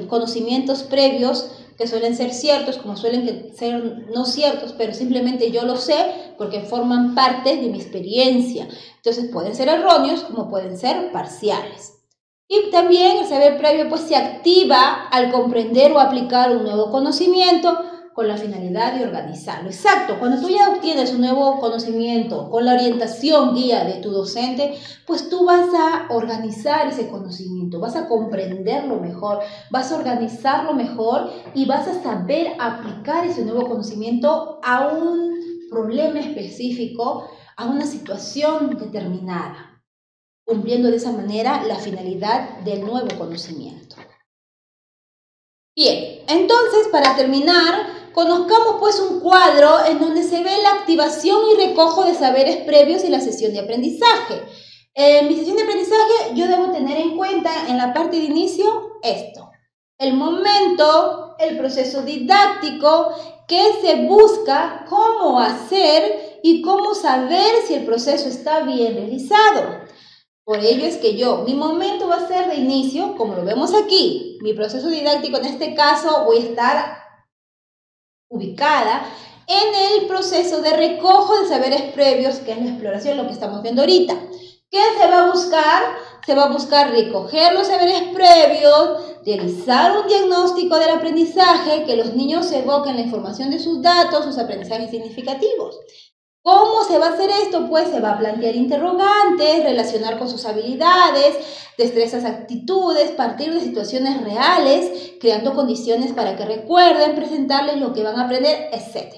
conocimientos previos que suelen ser ciertos, como suelen ser no ciertos, pero simplemente yo lo sé porque forman parte de mi experiencia. Entonces pueden ser erróneos como pueden ser parciales. Y también el saber previo pues se activa al comprender o aplicar un nuevo conocimiento con la finalidad de organizarlo. Exacto, cuando tú ya obtienes un nuevo conocimiento con la orientación guía de tu docente, pues tú vas a organizar ese conocimiento, vas a comprenderlo mejor, vas a organizarlo mejor y vas a saber aplicar ese nuevo conocimiento a un problema específico, a una situación determinada, cumpliendo de esa manera la finalidad del nuevo conocimiento. Bien, entonces para terminar, conozcamos pues un cuadro en donde se ve la activación y recojo de saberes previos y la sesión de aprendizaje. En mi sesión de aprendizaje yo debo tener en cuenta en la parte de inicio esto: el momento, el proceso didáctico, que se busca cómo hacer y cómo saber si el proceso está bien realizado. Por ello es que mi momento va a ser de inicio, como lo vemos aquí. Mi proceso didáctico, en este caso, voy a estar ubicada en el proceso de recojo de saberes previos, que es la exploración, lo que estamos viendo ahorita. ¿Qué se va a buscar? Se va a buscar recoger los saberes previos, realizar un diagnóstico del aprendizaje, que los niños evoquen la información de sus datos, sus aprendizajes significativos. ¿Cómo se va a hacer esto? Pues se va a plantear interrogantes, relacionar con sus habilidades, destrezas, actitudes, partir de situaciones reales, creando condiciones para que recuerden, presentarles lo que van a aprender, etc.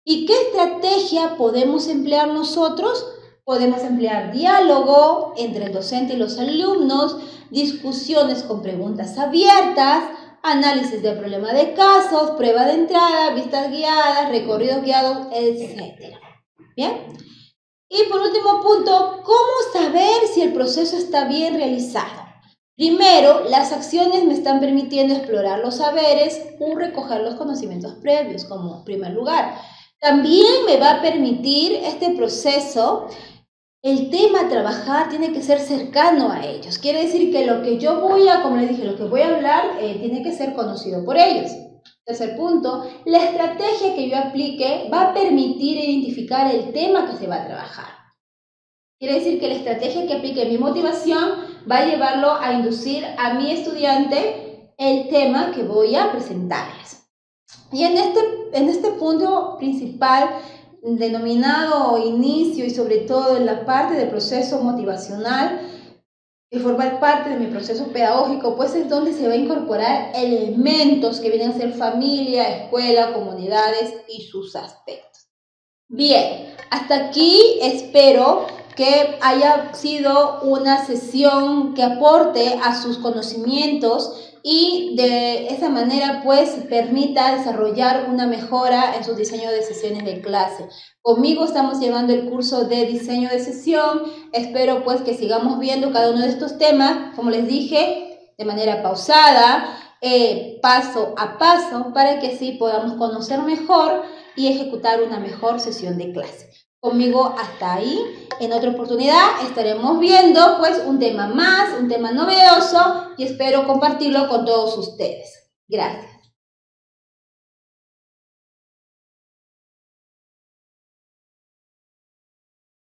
¿Y qué estrategia podemos emplear nosotros? Podemos emplear diálogo entre el docente y los alumnos, discusiones con preguntas abiertas, análisis del problema de casos, prueba de entrada, vistas guiadas, recorridos guiados, etc. ¿Bien? Y por último punto, ¿cómo saber si el proceso está bien realizado? Primero, las acciones me están permitiendo explorar los saberes o recoger los conocimientos previos, como primer lugar. También me va a permitir este proceso, el tema a trabajar tiene que ser cercano a ellos. Quiere decir que lo que yo voy a, como les dije, lo que voy a hablar tiene que ser conocido por ellos. Tercer punto, la estrategia que yo aplique va a permitir identificar el tema que se va a trabajar. Quiere decir que la estrategia que aplique mi motivación va a llevarlo a inducir a mi estudiante el tema que voy a presentarles. Y en este punto principal, denominado inicio y sobre todo en la parte del proceso motivacional, y formar parte de mi proceso pedagógico, pues es donde se va a incorporar elementos que vienen a ser familia, escuela, comunidades y sus aspectos. Bien, hasta aquí espero que haya sido una sesión que aporte a sus conocimientos y de esa manera pues permita desarrollar una mejora en su diseño de sesiones de clase. Conmigo estamos llevando el curso de diseño de sesión. Espero pues que sigamos viendo cada uno de estos temas, como les dije, de manera pausada, paso a paso, para que así podamos conocer mejor y ejecutar una mejor sesión de clase. Conmigo hasta ahí. En otra oportunidad estaremos viendo pues un tema más, un tema novedoso, y espero compartirlo con todos ustedes. Gracias.